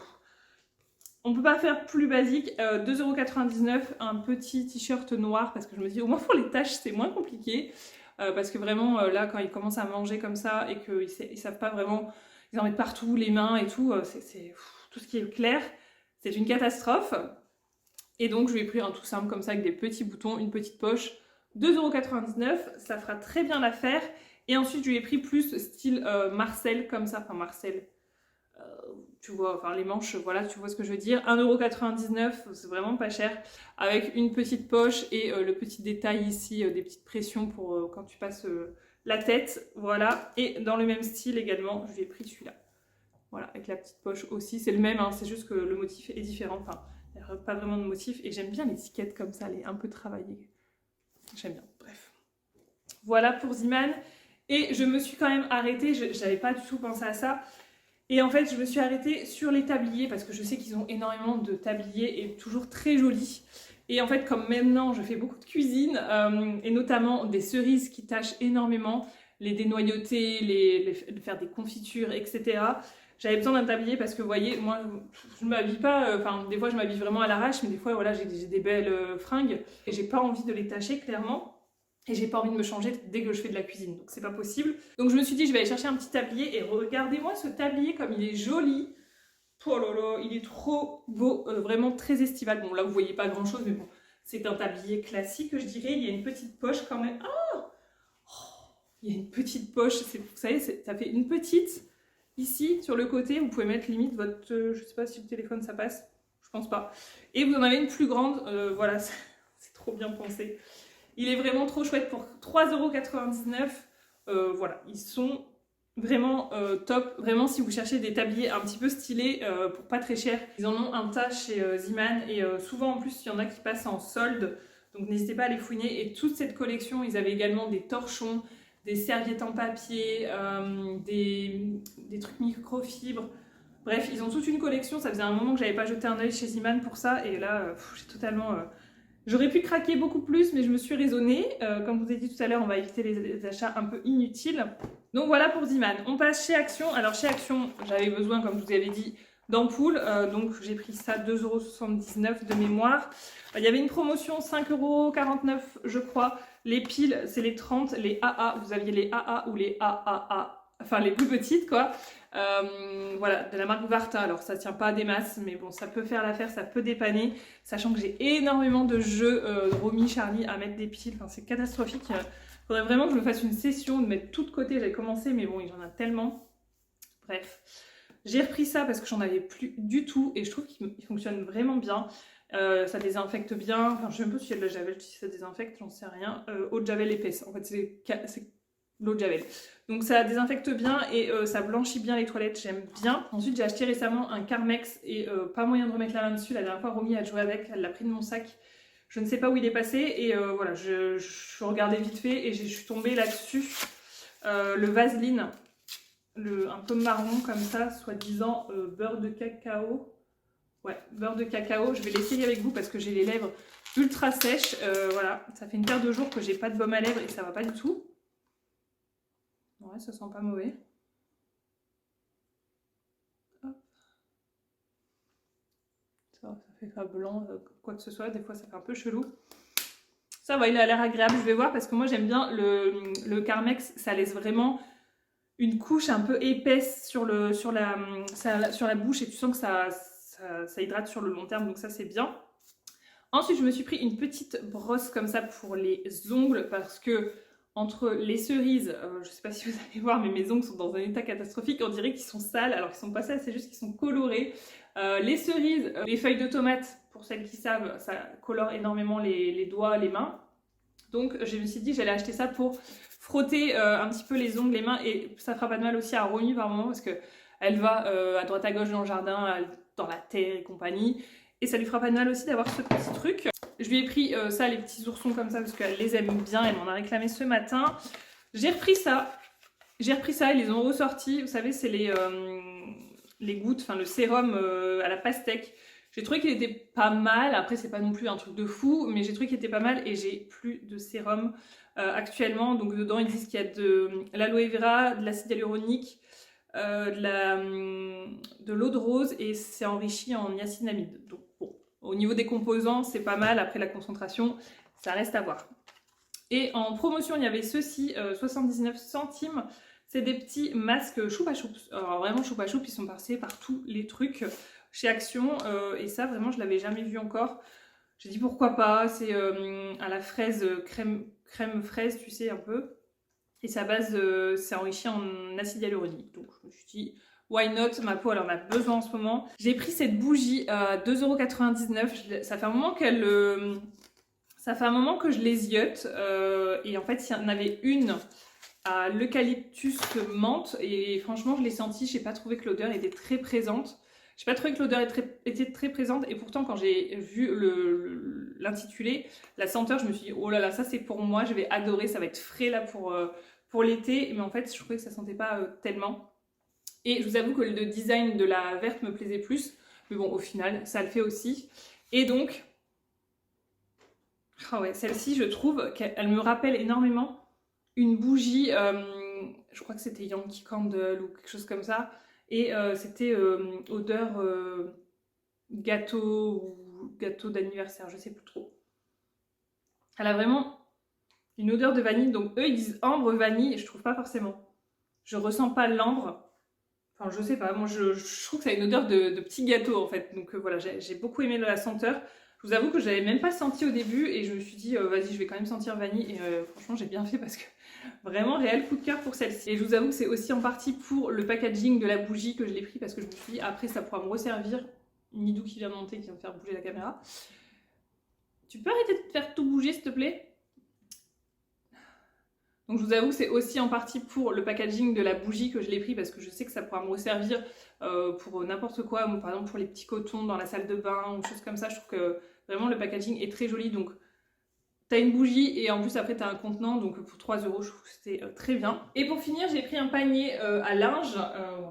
on peut pas faire plus basique, 2,99 €, un petit t-shirt noir, parce que je me dis, au moins pour les tâches, c'est moins compliqué, parce que vraiment, là, quand ils commencent à manger comme ça, et qu'ils savent pas vraiment, ils en mettent partout, les mains et tout, c'est tout ce qui est clair, c'est une catastrophe. Et donc, je lui ai pris un tout simple comme ça, avec des petits boutons, une petite poche, 2,99 €, ça fera très bien l'affaire. Et ensuite, je lui ai pris plus style Marcel, comme ça, enfin Marcel, tu vois, enfin les manches, voilà, tu vois ce que je veux dire. 1,99 €, c'est vraiment pas cher, avec une petite poche et le petit détail ici, des petites pressions pour quand tu passes la tête, voilà. Et dans le même style également, je lui ai pris celui-là. Voilà, avec la petite poche aussi, c'est le même, hein, c'est juste que le motif est différent, enfin, il n'y a pas vraiment de motif. Et j'aime bien l'étiquette comme ça, elle est un peu travaillée. J'aime bien, bref. Voilà pour Zimane. Et je me suis quand même arrêtée, je n'avais pas du tout pensé à ça. Et en fait, je me suis arrêtée sur les tabliers parce que je sais qu'ils ont énormément de tabliers et toujours très jolis. Et en fait, comme maintenant, je fais beaucoup de cuisine et notamment des cerises qui tâchent énormément, les dénoyauter, faire des confitures, etc. J'avais besoin d'un tablier parce que, vous voyez, moi, je ne m'habille pas, enfin, des fois, je m'habille vraiment à l'arrache, mais des fois, voilà, j'ai des belles fringues et j'ai pas envie de les tâcher, clairement. Et j'ai pas envie de me changer dès que je fais de la cuisine, donc c'est pas possible. Donc je me suis dit, je vais aller chercher un petit tablier, et regardez-moi ce tablier comme il est joli. Oh là là, il est trop beau, vraiment très estival. Bon là vous voyez pas grand chose, mais bon, c'est un tablier classique, je dirais. Il y a une petite poche quand même. Oh, il y a une petite poche, vous savez, ça fait une petite ici sur le côté. Vous pouvez mettre limite votre, je sais pas si le téléphone ça passe, je pense pas. Et vous en avez une plus grande, voilà, c'est trop bien pensé. Il est vraiment trop chouette pour 3,99 €. Voilà, ils sont vraiment top. Vraiment, si vous cherchez des tabliers un petit peu stylés pour pas très cher, ils en ont un tas chez Zimane. Et souvent, en plus, il y en a qui passent en solde. Donc, n'hésitez pas à les fouiner. Et toute cette collection, ils avaient également des torchons, des serviettes en papier, des trucs microfibres. Bref, ils ont toute une collection. Ça faisait un moment que j'avais pas jeté un œil chez Ziman pour ça. Et là, j'ai totalement... J'aurais pu craquer beaucoup plus, mais je me suis raisonnée. Comme je vous ai dit tout à l'heure, on va éviter les achats un peu inutiles. Donc voilà pour Ziman. On passe chez Action. Alors chez Action, j'avais besoin, comme je vous avais dit, d'ampoules. Donc j'ai pris ça 2,79 € de mémoire. Il y avait une promotion 5,49 € je crois. Les piles, c'est les 30. Les AA, vous aviez les AA ou les AAA. Enfin les plus petites quoi. Voilà, de la marque Varta. Alors ça tient pas à des masses, mais bon, ça peut faire l'affaire, ça peut dépanner. Sachant que j'ai énormément de jeux Romy, Charlie à mettre des piles. Enfin, c'est catastrophique. Faudrait vraiment que je me fasse une session de mettre tout de côté. J'avais commencé, mais bon, il y en a tellement. Bref, j'ai repris ça parce que j'en avais plus du tout et je trouve qu'il fonctionne vraiment bien. Ça désinfecte bien. Enfin, je sais même pas si il y a de la javel, si ça désinfecte, j'en sais rien. Eau de javel épaisse. En fait, c'est l'eau de javel. Donc ça désinfecte bien et ça blanchit bien les toilettes, j'aime bien. Ensuite j'ai acheté récemment un Carmex et pas moyen de remettre la main dessus. La dernière fois Romy a joué avec, elle l'a pris de mon sac. Je ne sais pas où il est passé et voilà, je regardais vite fait et je suis tombée là-dessus. Le Vaseline, un peu marron comme ça, soi-disant beurre de cacao. Ouais, beurre de cacao, je vais l'essayer avec vous parce que j'ai les lèvres ultra sèches. Voilà, ça fait une paire de jours que j'ai pas de baume à lèvres et ça va pas du tout. Ouais, ça sent pas mauvais. Hop. Ça fait pas blanc, quoi que ce soit. Des fois, ça fait un peu chelou. Ça va, il a l'air agréable. Je vais voir parce que moi, j'aime bien le Carmex. Ça laisse vraiment une couche un peu épaisse sur la bouche et tu sens que ça hydrate sur le long terme. Donc ça, c'est bien. Ensuite, je me suis pris une petite brosse comme ça pour les ongles parce que entre les cerises, je ne sais pas si vous allez voir, mais mes ongles sont dans un état catastrophique. On dirait qu'ils sont sales, alors qu'ils sont pas sales, c'est juste qu'ils sont colorés. Les cerises, les feuilles de tomates, pour celles qui savent, ça colore énormément les doigts, les mains. Donc je me suis dit j'allais acheter ça pour frotter un petit peu les ongles, les mains, et ça fera pas de mal aussi à Romy par moment parce qu'elle va à droite à gauche dans le jardin, dans la terre et compagnie. Et ça lui fera pas de mal aussi d'avoir ce petit truc. Je lui ai pris ça, les petits oursons comme ça, parce qu'elle les aime bien. Elle m'en a réclamé ce matin. J'ai repris ça. Ils les ont ressortis. Vous savez, c'est les gouttes, enfin le sérum à la pastèque. J'ai trouvé qu'il était pas mal. Après, c'est pas non plus un truc de fou, mais j'ai trouvé qu'il était pas mal et j'ai plus de sérum actuellement. Donc dedans, ils disent qu'il y a de l'aloe vera, de l'acide hyaluronique, de l'eau de rose et c'est enrichi en niacinamide. Donc bon, au niveau des composants, c'est pas mal. Après la concentration, ça reste à voir. Et en promotion, il y avait ceux-ci, 79 centimes. C'est des petits masques choupa choups. Alors vraiment choupa choups, ils sont passés par tous les trucs chez Action. Et ça, vraiment, je l'avais jamais vu encore. J'ai dit pourquoi pas. C'est à la fraise, crème fraise, tu sais, un peu. Et sa base, c'est enrichi en acide hyaluronique. Donc je me suis dit, why not? Ma peau, elle en a besoin en ce moment. J'ai pris cette bougie à 2,99 €. Ça fait un moment ça fait un moment que je les ziote. Et en fait, il y en avait une à l'eucalyptus menthe. Et franchement, je l'ai sentie. Je n'ai pas trouvé que l'odeur était très présente. Je n'ai pas trouvé que l'odeur était très présente. Et pourtant, quand j'ai vu l'intitulé, la senteur, je me suis dit, oh là là, ça c'est pour moi. Je vais adorer. Ça va être frais là pour l'été. Mais en fait, je trouvais que ça sentait pas tellement. Et je vous avoue que le design de la verte me plaisait plus. Mais bon, au final, ça le fait aussi. Et donc, oh ouais, celle-ci, je trouve qu'elle me rappelle énormément une bougie. Je crois que c'était Yankee Candle ou quelque chose comme ça. Et c'était odeur gâteau ou gâteau d'anniversaire, je sais plus trop. Elle a vraiment une odeur de vanille. Donc eux, ils disent ambre, vanille. Et je trouve pas forcément. Je ressens pas l'ambre. Enfin, je sais pas. Moi, je trouve que ça a une odeur de petit gâteau en fait. Donc voilà, j'ai beaucoup aimé la senteur. Je vous avoue que je l'avais même pas senti au début et je me suis dit vas-y, je vais quand même sentir vanille. Et franchement, j'ai bien fait parce que vraiment réel coup de cœur pour celle-ci. Et je vous avoue que c'est aussi en partie pour le packaging de la bougie que je l'ai pris parce que je me suis dit après ça pourra me resservir. Nidou qui vient de monter, qui vient de faire bouger la caméra. Tu peux arrêter de faire tout bouger s'il te plaît? Donc je vous avoue que c'est aussi en partie pour le packaging de la bougie que je l'ai pris parce que je sais que ça pourra me resservir pour n'importe quoi. Bon, par exemple pour les petits cotons dans la salle de bain ou choses comme ça. Je trouve que vraiment le packaging est très joli. Donc T'as une bougie et en plus après t'as un contenant, donc pour 3 euros je trouve que c'était très bien. Et pour finir j'ai pris un panier à linge,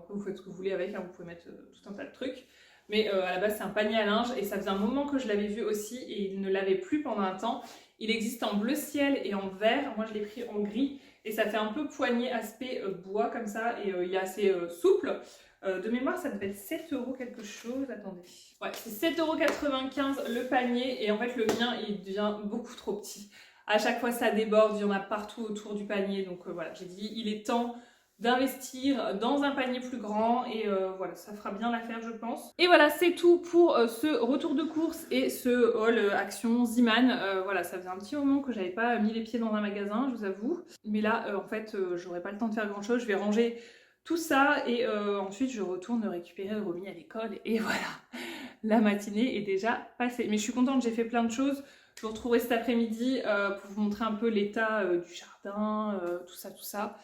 vous faites ce que vous voulez avec, hein, vous pouvez mettre tout un tas de trucs. Mais à la base c'est un panier à linge et ça faisait un moment que je l'avais vu aussi et il ne l'avait plus pendant un temps. Il existe en bleu ciel et en vert, moi je l'ai pris en gris et ça fait un peu poignée aspect bois comme ça et il est assez souple. De mémoire ça devait être 7 euros quelque chose, attendez. Ouais, c'est 7,95 € le panier et en fait le mien il devient beaucoup trop petit. À chaque fois ça déborde, il y en a partout autour du panier donc voilà, j'ai dit il est temps d'investir dans un panier plus grand et voilà, ça fera bien l'affaire je pense. Et voilà, c'est tout pour ce retour de course et ce haul action Zeeman. Voilà, ça faisait un petit moment que j'avais pas mis les pieds dans un magasin, je vous avoue. Mais là, en fait, j'aurais pas le temps de faire grand chose, je vais ranger tout ça et ensuite je retourne récupérer Romy à l'école et voilà, la matinée est déjà passée. Mais je suis contente, j'ai fait plein de choses. Je vous retrouverai cet après-midi pour vous montrer un peu l'état du jardin, tout ça.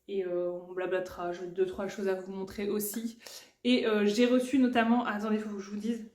Et on blablatera, j'ai 2-3 choses à vous montrer aussi. Et j'ai reçu notamment, attendez, il faut que je vous dise,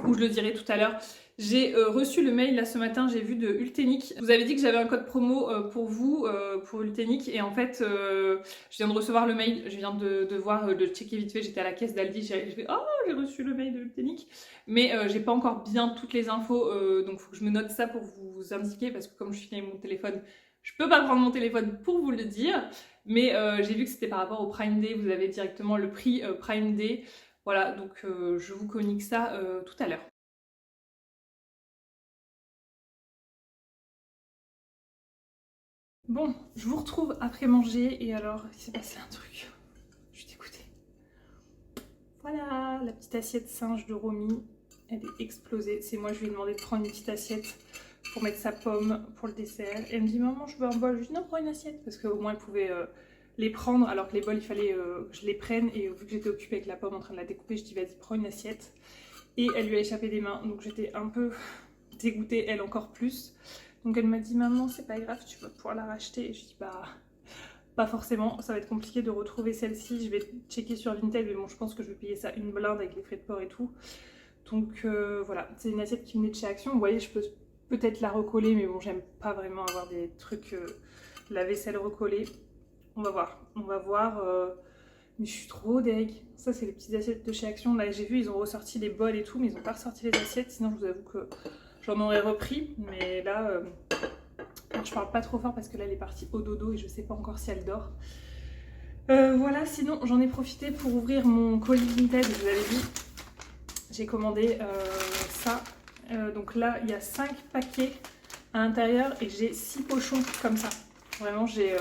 ou je le dirai tout à l'heure, j'ai reçu le mail là ce matin, j'ai vu de Ultenic. Je vous avais dit que j'avais un code promo pour vous, pour Ultenic, et en fait, je viens de recevoir le mail, je viens de voir, de checker vite fait, j'étais à la caisse d'Aldi, j'ai fait « Oh, j'ai reçu le mail de Ultenic !» Mais j'ai pas encore bien toutes les infos, donc il faut que je me note ça pour vous indiquer, parce que comme je suis avec mon téléphone, je peux pas prendre mon téléphone pour vous le dire, mais j'ai vu que c'était par rapport au Prime Day, vous avez directement le prix Prime Day. Voilà, donc je vous communique ça tout à l'heure. Bon, je vous retrouve après manger et alors il s'est passé un truc. Je suis dégoûtée. Voilà, la petite assiette singe de Romy, elle est explosée. C'est moi, je lui ai demandé de prendre une petite assiette pour mettre sa pomme pour le dessert. Elle me dit maman, je veux un bol. Je lui dis non, prends une assiette parce qu'au moins elle pouvait les prendre alors que les bols il fallait que je les prenne et vu que j'étais occupée avec la pomme en train de la découper, je dis vas-y, prends une assiette. Et elle lui a échappé des mains donc j'étais un peu dégoûtée, elle encore plus. Donc elle m'a dit maman c'est pas grave, tu vas pouvoir la racheter. Et je dis bah pas forcément, ça va être compliqué de retrouver celle-ci. Je vais checker sur Vinted mais bon je pense que je vais payer ça une blinde avec les frais de port et tout. Donc voilà, c'est une assiette qui venait de chez Action. Vous voyez, je peux peut-être la recoller mais bon j'aime pas vraiment avoir des trucs, la vaisselle recollée. On va voir. Mais je suis trop deg. Ça c'est les petites assiettes de chez Action. Là j'ai vu ils ont ressorti les bols et tout mais ils ont pas ressorti les assiettes. Sinon je vous avoue que j'en aurais repris. Mais là je parle pas trop fort parce que là elle est partie au dodo et je sais pas encore si elle dort. Voilà, sinon j'en ai profité pour ouvrir mon colis Vinted. Je vous avais dit, j'ai commandé ça. Donc là il y a 5 paquets à l'intérieur et j'ai 6 pochons comme ça. Vraiment j'ai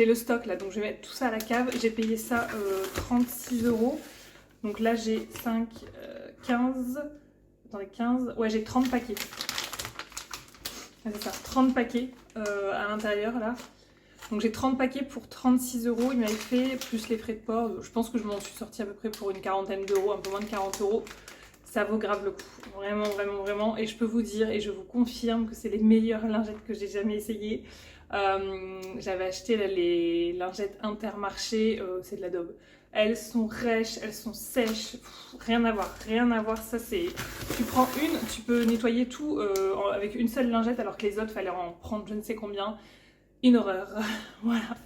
le stock là, donc je vais mettre tout ça à la cave. J'ai payé ça 36 €. Donc là j'ai 5, 15, attendez 15, ouais j'ai 30 paquets. Ah, c'est ça, 30 paquets à l'intérieur là. Donc j'ai 30 paquets pour 36 €, il m'avait fait, plus les frais de port. Je pense que je m'en suis sortie à peu près pour une quarantaine d'euros, un peu moins de 40 €. Ça vaut grave le coup, vraiment, vraiment, vraiment. Et je peux vous dire, et je vous confirme que c'est les meilleures lingettes que j'ai jamais essayées. J'avais acheté là, les lingettes Intermarché, c'est de la daube. Elles sont rêches, elles sont sèches, rien à voir, ça c'est... Tu prends une, tu peux nettoyer tout avec une seule lingette alors que les autres, fallait en prendre je ne sais combien. Une horreur, voilà.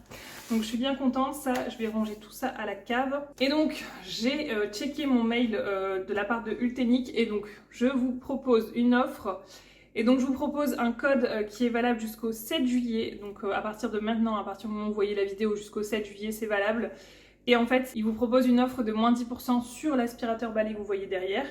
Donc je suis bien contente, ça je vais ranger tout ça à la cave. Et donc j'ai checké mon mail de la part de Ultenic et donc je vous propose une offre. Et donc je vous propose un code qui est valable jusqu'au 7 juillet. Donc à partir de maintenant, à partir du moment où vous voyez la vidéo jusqu'au 7 juillet, c'est valable. Et en fait, il vous propose une offre de moins 10% sur l'aspirateur balai que vous voyez derrière.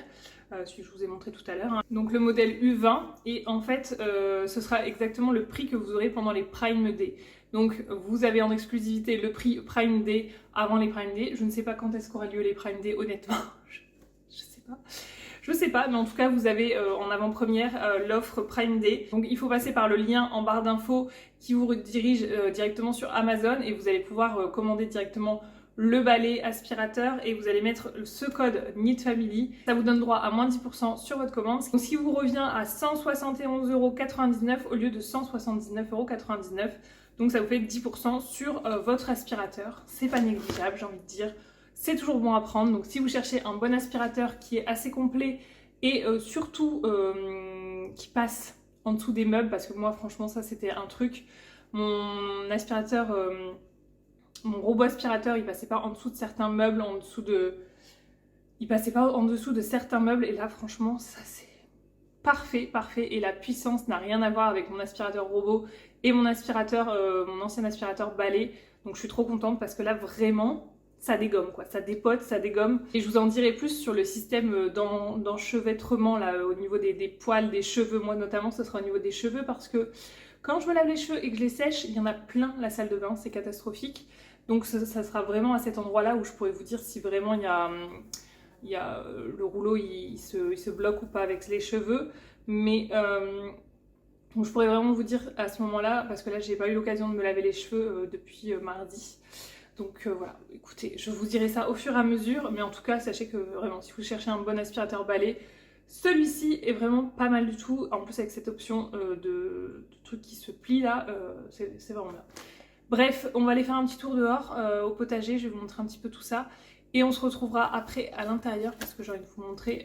Celui que je vous ai montré tout à l'heure. Donc le modèle U20. Et en fait, ce sera exactement le prix que vous aurez pendant les Prime Day. Donc vous avez en exclusivité le prix Prime Day avant les Prime Day. Je ne sais pas quand est-ce qu'aura lieu les Prime Day, honnêtement. Je sais pas, mais en tout cas vous avez en avant-première l'offre Prime Day. Donc il faut passer par le lien en barre d'infos qui vous redirige directement sur Amazon et vous allez pouvoir commander directement le balai aspirateur et vous allez mettre ce code NEEDFamily. Ça vous donne droit à moins 10% sur votre commande. Donc ce qui vous revient à 171,99 € au lieu de 179,99 €. Donc ça vous fait 10% sur votre aspirateur. C'est pas négligeable, j'ai envie de dire. C'est toujours bon à prendre. Donc si vous cherchez un bon aspirateur qui est assez complet et surtout qui passe en dessous des meubles, parce que moi franchement ça c'était un truc. Mon aspirateur, mon robot aspirateur, il passait pas en dessous de certains meubles, il passait pas en dessous de certains meubles, et là franchement ça c'est parfait, parfait, et la puissance n'a rien à voir avec mon aspirateur robot et mon aspirateur, mon ancien aspirateur balai, donc je suis trop contente parce que là vraiment ça dégomme quoi, ça dépote, ça dégomme. Et je vous en dirai plus sur le système d'enchevêtrement là au niveau des poils, des cheveux. Moi notamment ce sera au niveau des cheveux parce que quand je me lave les cheveux et que je les sèche, il y en a plein la salle de bain, c'est catastrophique. Donc ça sera vraiment à cet endroit là où je pourrais vous dire si vraiment il y a le rouleau il se bloque ou pas avec les cheveux. Mais donc je pourrais vraiment vous dire à ce moment là, parce que là j'ai pas eu l'occasion de me laver les cheveux depuis mardi. Donc voilà, écoutez, je vous dirai ça au fur et à mesure, mais en tout cas, sachez que vraiment, si vous cherchez un bon aspirateur balai, celui-ci est vraiment pas mal du tout. En plus, avec cette option de truc qui se plie là, c'est vraiment bien. Bref, on va aller faire un petit tour dehors au potager, je vais vous montrer un petit peu tout ça. Et on se retrouvera après à l'intérieur parce que j'ai envie de vous montrer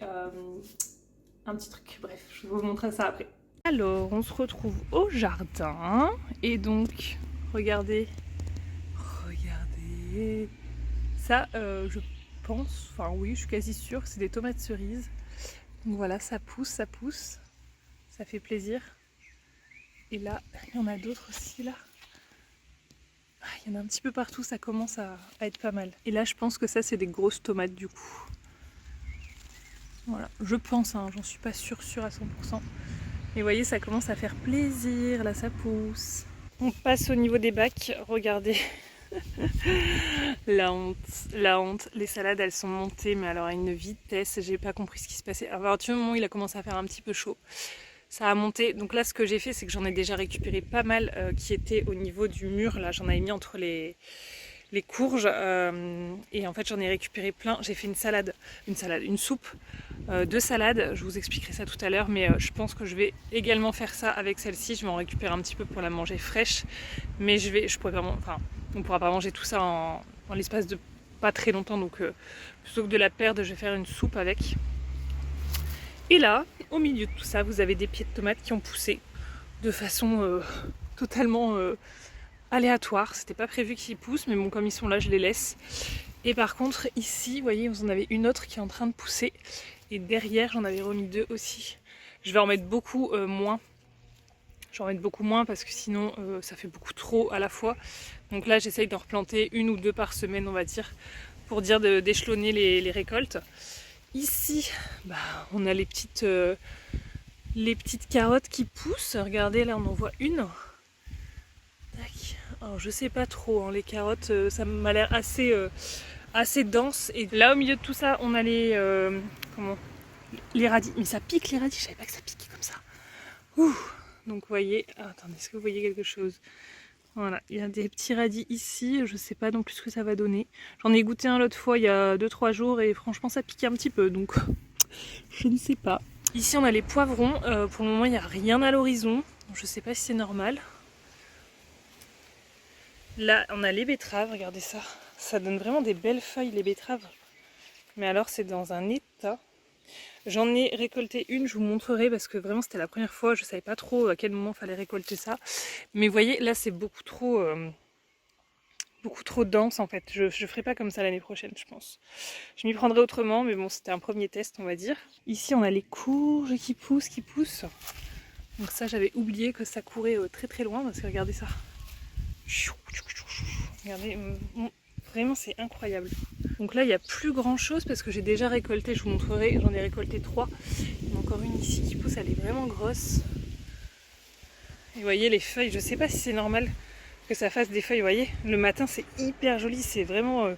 un petit truc. Bref, je vais vous montrer ça après. Alors, on se retrouve au jardin et donc, regardez. Ça, je pense, enfin oui, je suis quasi sûre, c'est des tomates cerises. Donc voilà, ça pousse, ça fait plaisir. Et là, il y en a d'autres aussi là. Ah, il y en a un petit peu partout, ça commence à être pas mal. Et là, je pense que ça, c'est des grosses tomates du coup. Voilà, je pense, hein, j'en suis pas sûre à 100%. Et vous voyez, ça commence à faire plaisir, là ça pousse. On passe au niveau des bacs, regardez. La honte, les salades elles sont montées mais alors à une vitesse, j'ai pas compris ce qui se passait. À partir du moment où il a commencé à faire un petit peu chaud, ça a monté. Donc là ce que j'ai fait c'est que j'en ai déjà récupéré pas mal qui étaient au niveau du mur, là j'en avais mis entre les courges et en fait j'en ai récupéré plein. J'ai fait une soupe, 2 salades, je vous expliquerai ça tout à l'heure, mais je pense que je vais également faire ça avec celle-ci. Je vais en récupérer un petit peu pour la manger fraîche, mais je pourrais vraiment, enfin on pourra pas manger tout ça en l'espace de pas très longtemps, donc plutôt que de la perdre, je vais faire une soupe avec. Et là, au milieu de tout ça, vous avez des pieds de tomates qui ont poussé de façon totalement aléatoire. C'était pas prévu qu'ils poussent, mais bon, comme ils sont là, je les laisse. Et par contre, ici, vous voyez, vous en avez une autre qui est en train de pousser. Et derrière, j'en avais remis 2 aussi. Je vais en mettre beaucoup moins. J'en mets beaucoup moins parce que sinon ça fait beaucoup trop à la fois. Donc là j'essaye d'en replanter 1 ou 2 par semaine on va dire, pour dire d'échelonner les récoltes. Ici bah, on a les petites carottes qui poussent. Regardez là on en voit une. Tac. Alors je sais pas trop, hein, les carottes ça m'a l'air assez dense. Et là au milieu de tout ça on a les radis. Mais ça pique les radis, je savais pas que ça piquait comme ça. Ouh. Donc vous voyez, attendez, est-ce que vous voyez quelque chose? Voilà, il y a des petits radis ici, je sais pas non plus ce que ça va donner. J'en ai goûté un l'autre fois il y a 2-3 jours et franchement ça piquait un petit peu, donc je ne sais pas. Ici on a les poivrons, pour le moment il n'y a rien à l'horizon, je sais pas si c'est normal. Là on a les betteraves, regardez ça, ça donne vraiment des belles feuilles les betteraves. Mais alors c'est dans un état. J'en ai récolté une, je vous montrerai parce que vraiment c'était la première fois, je savais pas trop à quel moment il fallait récolter ça. Mais vous voyez, là c'est beaucoup trop dense en fait. Je ferai pas comme ça l'année prochaine, je pense. Je m'y prendrai autrement, mais bon, c'était un premier test, on va dire. Ici, on a les courges qui poussent. Donc ça, j'avais oublié que ça courait très très loin parce que regardez ça. Regardez, vraiment c'est incroyable. Donc là il n'y a plus grand chose parce que j'ai déjà récolté, je vous montrerai, j'en ai récolté 3. Il y en a encore une ici qui pousse, elle est vraiment grosse. Et vous voyez les feuilles, je sais pas si c'est normal que ça fasse des feuilles, vous voyez. Le matin c'est hyper joli, c'est vraiment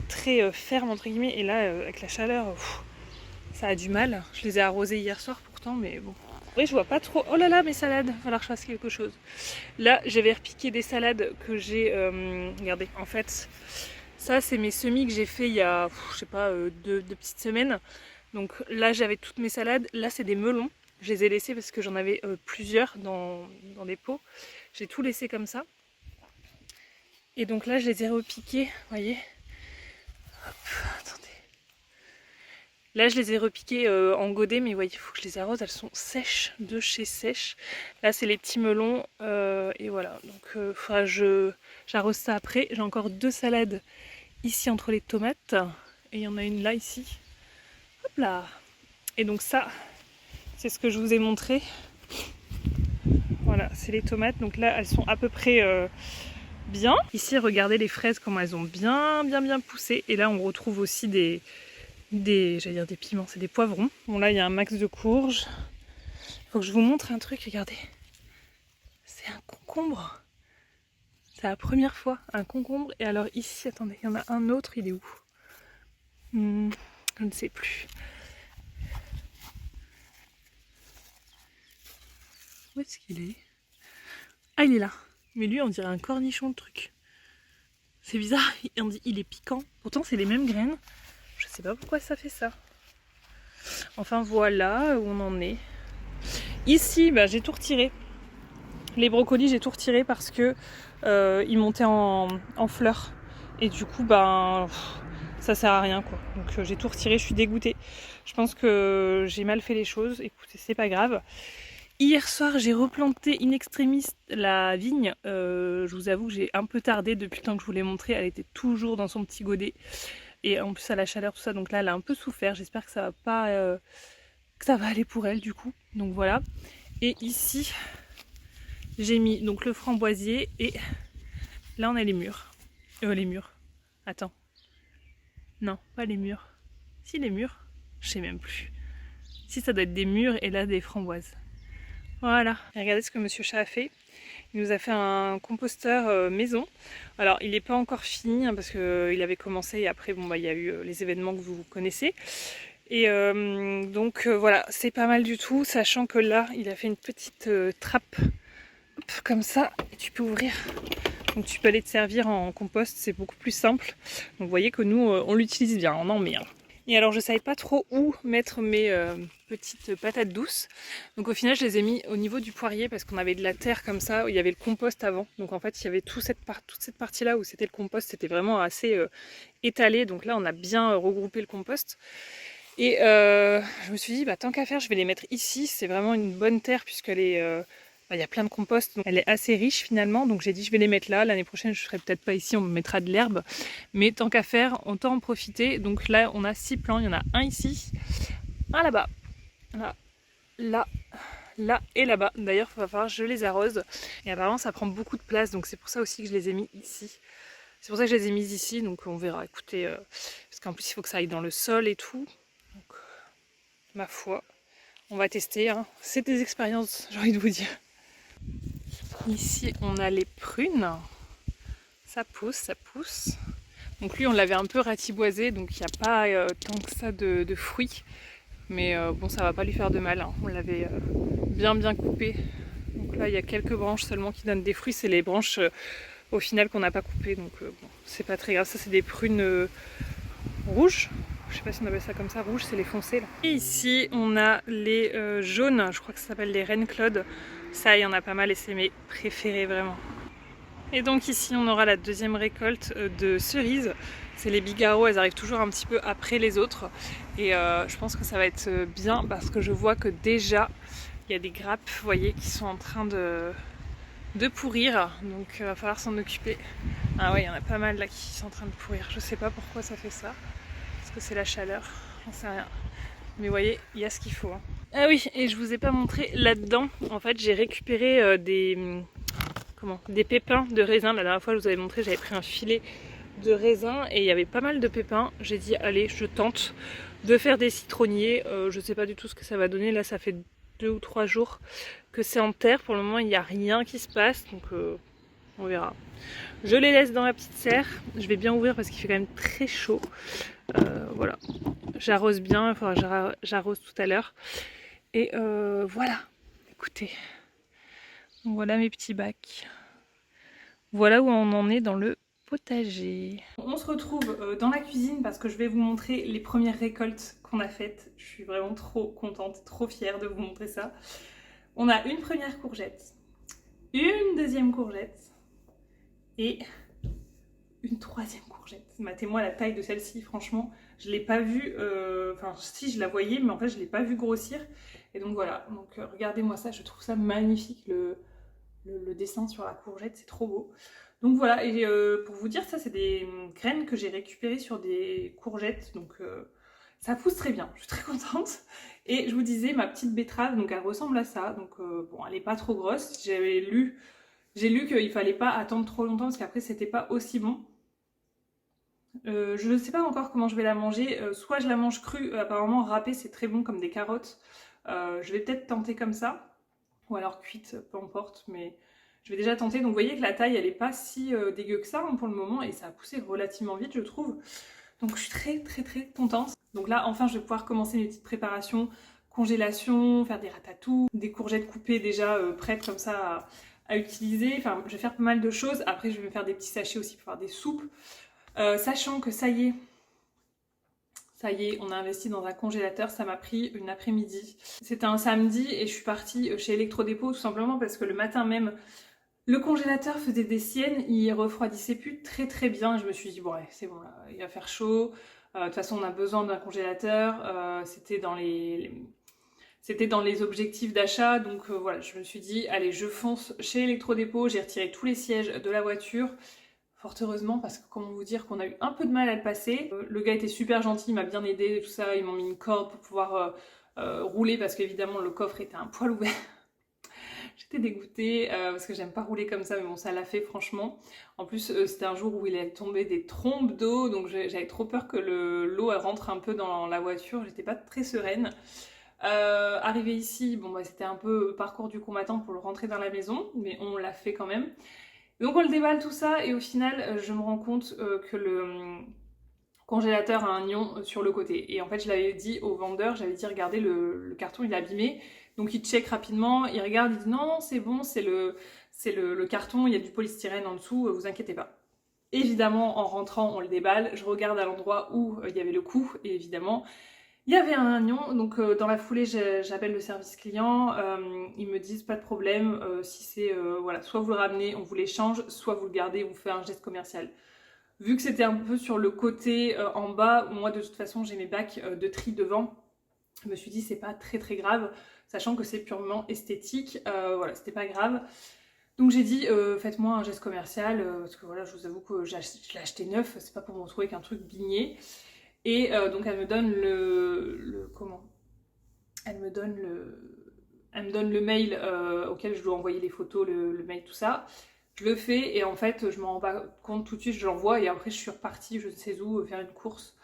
très ferme entre guillemets. Et là avec la chaleur, ça a du mal. Je les ai arrosées hier soir pourtant, mais bon. Oui, je vois pas trop. Oh là là, mes salades, il va falloir que je fasse quelque chose. Là, j'avais repiqué des salades que j'ai. Regardez, en fait, ça, c'est mes semis que j'ai fait il y a, je sais pas, 2 petites semaines. Donc là, j'avais toutes mes salades. Là, c'est des melons. Je les ai laissés parce que j'en avais plusieurs dans des pots. J'ai tout laissé comme ça. Et donc là, je les ai repiqués, vous voyez. Hop, attendez. Là, je les ai repiquées en godet, mais vous voyez, il faut que je les arrose. Elles sont sèches, de chez sèche. Là, c'est les petits melons. Et voilà, donc faudra que j'arrose ça après. J'ai encore 2 salades ici entre les tomates. Et il y en a une là, ici. Hop là. Et donc ça, c'est ce que je vous ai montré. Voilà, c'est les tomates. Donc là, elles sont à peu près bien. Ici, regardez les fraises, comment elles ont bien poussé. Et là, on retrouve aussi j'allais dire des piments, c'est des poivrons. Bon, là, il y a un max de courges. Il faut que je vous montre un truc, regardez. C'est un concombre. C'est la première fois, un concombre. Et alors ici, attendez, il y en a un autre, il est où? Je ne sais plus. Où est-ce qu'il est? Ah, il est là. Mais lui, on dirait un cornichon de truc. C'est bizarre, il est piquant. Pourtant, c'est les mêmes graines. Je sais pas pourquoi ça fait ça. Enfin, voilà où on en est. Ici, bah, j'ai tout retiré. Les brocolis, j'ai tout retiré parce que ils montaient en fleurs. Et du coup, ben, ça sert à rien, quoi. Donc j'ai tout retiré, je suis dégoûtée. Je pense que j'ai mal fait les choses. Écoutez, c'est pas grave. Hier soir, j'ai replanté in extremis la vigne. Je vous avoue que j'ai un peu tardé depuis le temps que je vous l'ai montré. Elle était toujours dans son petit godet. Et en plus, à la chaleur, tout ça. Donc là, elle a un peu souffert. J'espère que ça va pas... que ça va aller pour elle, du coup. Donc voilà. Et ici, j'ai mis donc le framboisier. Et là, on a les mûres. Les mûres. Attends. Non, pas les mûres. Si, les mûres. Je sais même plus. Si, ça doit être des mûres et là, des framboises. Voilà. Et regardez ce que Monsieur Chat a fait. Il nous a fait un composteur maison. Alors, il n'est pas encore fini hein, parce qu'il avait commencé et après, bon, bah, il y a eu les événements que vous connaissez. Et donc, voilà, c'est pas mal du tout, sachant que là, il a fait une petite trappe hop, comme ça. Et tu peux ouvrir. Donc, tu peux aller te servir en compost, c'est beaucoup plus simple. Donc, vous voyez que nous, on l'utilise bien, on en met. Hein. Et alors, je savais pas trop où mettre mes petites patates douces. Donc, au final, je les ai mis au niveau du poirier parce qu'on avait de la terre comme ça, où il y avait le compost avant. Donc, en fait, il y avait toute cette partie-là où c'était le compost. C'était vraiment assez étalé. Donc là, on a bien regroupé le compost. Et je me suis dit, bah, tant qu'à faire, je vais les mettre ici. C'est vraiment une bonne terre puisqu'elle est... il y a plein de compost, donc elle est assez riche finalement, donc j'ai dit je vais les mettre là, l'année prochaine je serai peut-être pas ici, on me mettra de l'herbe, mais tant qu'à faire, autant en profiter. Donc là on a 6 plants, il y en a un ici, un là-bas, là et là-bas. D'ailleurs il va falloir que je les arrose, et apparemment ça prend beaucoup de place, donc c'est pour ça aussi que je les ai mis ici. C'est pour ça que je les ai mis ici, donc on verra, écoutez, parce qu'en plus il faut que ça aille dans le sol et tout, donc ma foi, on va tester, hein. C'est des expériences, j'ai envie de vous dire. Ici, on a les prunes. Ça pousse, ça pousse. Donc lui, on l'avait un peu ratiboisé, donc il n'y a pas tant que ça de fruits. Mais bon, ça va pas lui faire de mal. Hein. On l'avait bien coupé. Donc là, il y a quelques branches seulement qui donnent des fruits. C'est les branches au final qu'on n'a pas coupées. Donc bon, c'est pas très grave. Ça, c'est des prunes rouges. Je sais pas si on appelle ça comme ça. Rouge, c'est les foncées. Là. Et ici, on a les jaunes. Je crois que ça s'appelle les Reine Claude. Ça, il y en a pas mal et c'est mes préférés vraiment. Et donc ici, on aura la deuxième récolte de cerises. C'est les bigarreaux, elles arrivent toujours un petit peu après les autres. Et je pense que ça va être bien parce que je vois que déjà, il y a des grappes, vous voyez, qui sont en train de pourrir. Donc il va falloir s'en occuper. Ah ouais, il y en a pas mal là qui sont en train de pourrir. Je sais pas pourquoi ça fait ça. Est-ce que c'est la chaleur? J'en sais rien. Mais vous voyez, il y a ce qu'il faut. Hein. Ah oui, et je vous ai pas montré là-dedans. En fait, j'ai récupéré des pépins de raisin. La dernière fois, je vous avais montré, j'avais pris un filet de raisin et il y avait pas mal de pépins. J'ai dit, allez, je tente de faire des citronniers. Je sais pas du tout ce que ça va donner. Là, ça fait 2 ou 3 jours que c'est en terre. Pour le moment, il n'y a rien qui se passe. Donc, on verra. Je les laisse dans la petite serre. Je vais bien ouvrir parce qu'il fait quand même très chaud. Voilà. J'arrose bien. Il faudra que j'arrose tout à l'heure. Et voilà. Écoutez. Voilà mes petits bacs. Voilà où on en est dans le potager. On se retrouve dans la cuisine parce que je vais vous montrer les premières récoltes qu'on a faites. Je suis vraiment trop contente, trop fière de vous montrer ça. On a une première courgette, une deuxième courgette et une troisième courgette. Matez-moi la taille de celle-ci, franchement, je ne l'ai pas vue, enfin si je la voyais, mais en fait je ne l'ai pas vue grossir. Et donc voilà, donc regardez-moi ça, je trouve ça magnifique, le dessin sur la courgette, c'est trop beau. Donc voilà, et pour vous dire, ça c'est des graines que j'ai récupérées sur des courgettes, donc ça pousse très bien, je suis très contente. Et je vous disais, ma petite betterave, donc elle ressemble à ça, donc bon, elle n'est pas trop grosse. J'ai lu qu'il fallait pas attendre trop longtemps parce qu'après c'était pas aussi bon. Je ne sais pas encore comment je vais la manger, soit je la mange crue, apparemment râpée c'est très bon comme des carottes. Je vais peut-être tenter comme ça, ou alors cuite, peu importe, mais je vais déjà tenter. Donc vous voyez que la taille elle est pas si dégueu que ça hein, pour le moment, et ça a poussé relativement vite je trouve. Donc je suis très contente. Donc là enfin je vais pouvoir commencer mes petites préparations, congélation, faire des ratatouilles, des courgettes coupées déjà prêtes comme ça à utiliser. Enfin je vais faire pas mal de choses. Après je vais me faire des petits sachets aussi pour faire des soupes. Sachant que ça y est, on a investi dans un congélateur, ça m'a pris une après-midi. C'était un samedi et je suis partie chez Electrodépôt tout simplement parce que le matin même, le congélateur faisait des siennes, il refroidissait plus très bien. Je me suis dit, bon ouais, c'est bon, là, il va faire chaud. De toute façon, on a besoin d'un congélateur. C'était dans les objectifs d'achat, donc voilà, je me suis dit, allez, je fonce chez Electrodépôt. J'ai retiré tous les sièges de la voiture. Fort heureusement, parce que comment vous dire qu'on a eu un peu de mal à le passer. Le gars était super gentil, il m'a bien aidé et tout ça. Ils m'ont mis une corde pour pouvoir rouler parce qu'évidemment le coffre était un poil ouvert. J'étais dégoûtée parce que j'aime pas rouler comme ça, mais bon, ça l'a fait franchement. En plus, c'était un jour où il allait tomber des trombes d'eau, donc j'avais trop peur que l'eau rentre un peu dans la voiture. J'étais pas très sereine. Arrivé ici, bon bah c'était un peu parcours du combattant pour le rentrer dans la maison, mais on l'a fait quand même. Donc on le déballe tout ça et au final je me rends compte que le congélateur a un nion sur le côté. Et en fait je l'avais dit au vendeur, j'avais dit regardez le carton il est abîmé. Donc il check rapidement, il regarde, il dit non c'est bon, c'est le carton, il y a du polystyrène en dessous, vous inquiétez pas. Évidemment en rentrant on le déballe, je regarde à l'endroit où il y avait le coup et évidemment il y avait un nion, donc dans la foulée j'appelle le service client, ils me disent pas de problème, si c'est, voilà, soit vous le ramenez, on vous l'échange, soit vous le gardez, on vous fait un geste commercial. Vu que c'était un peu sur le côté en bas, moi de toute façon j'ai mes bacs de tri devant, je me suis dit c'est pas très grave, sachant que c'est purement esthétique, voilà, c'était pas grave. Donc j'ai dit faites-moi un geste commercial, parce que voilà, je vous avoue que je l'ai acheté neuf, c'est pas pour me retrouver qu'un truc bigné. Et donc elle me donne elle me donne le mail auquel je dois envoyer les photos, le mail, tout ça. Je le fais et en fait je m'en rends pas compte tout de suite, je l'envoie et après je suis repartie je ne sais où faire une course.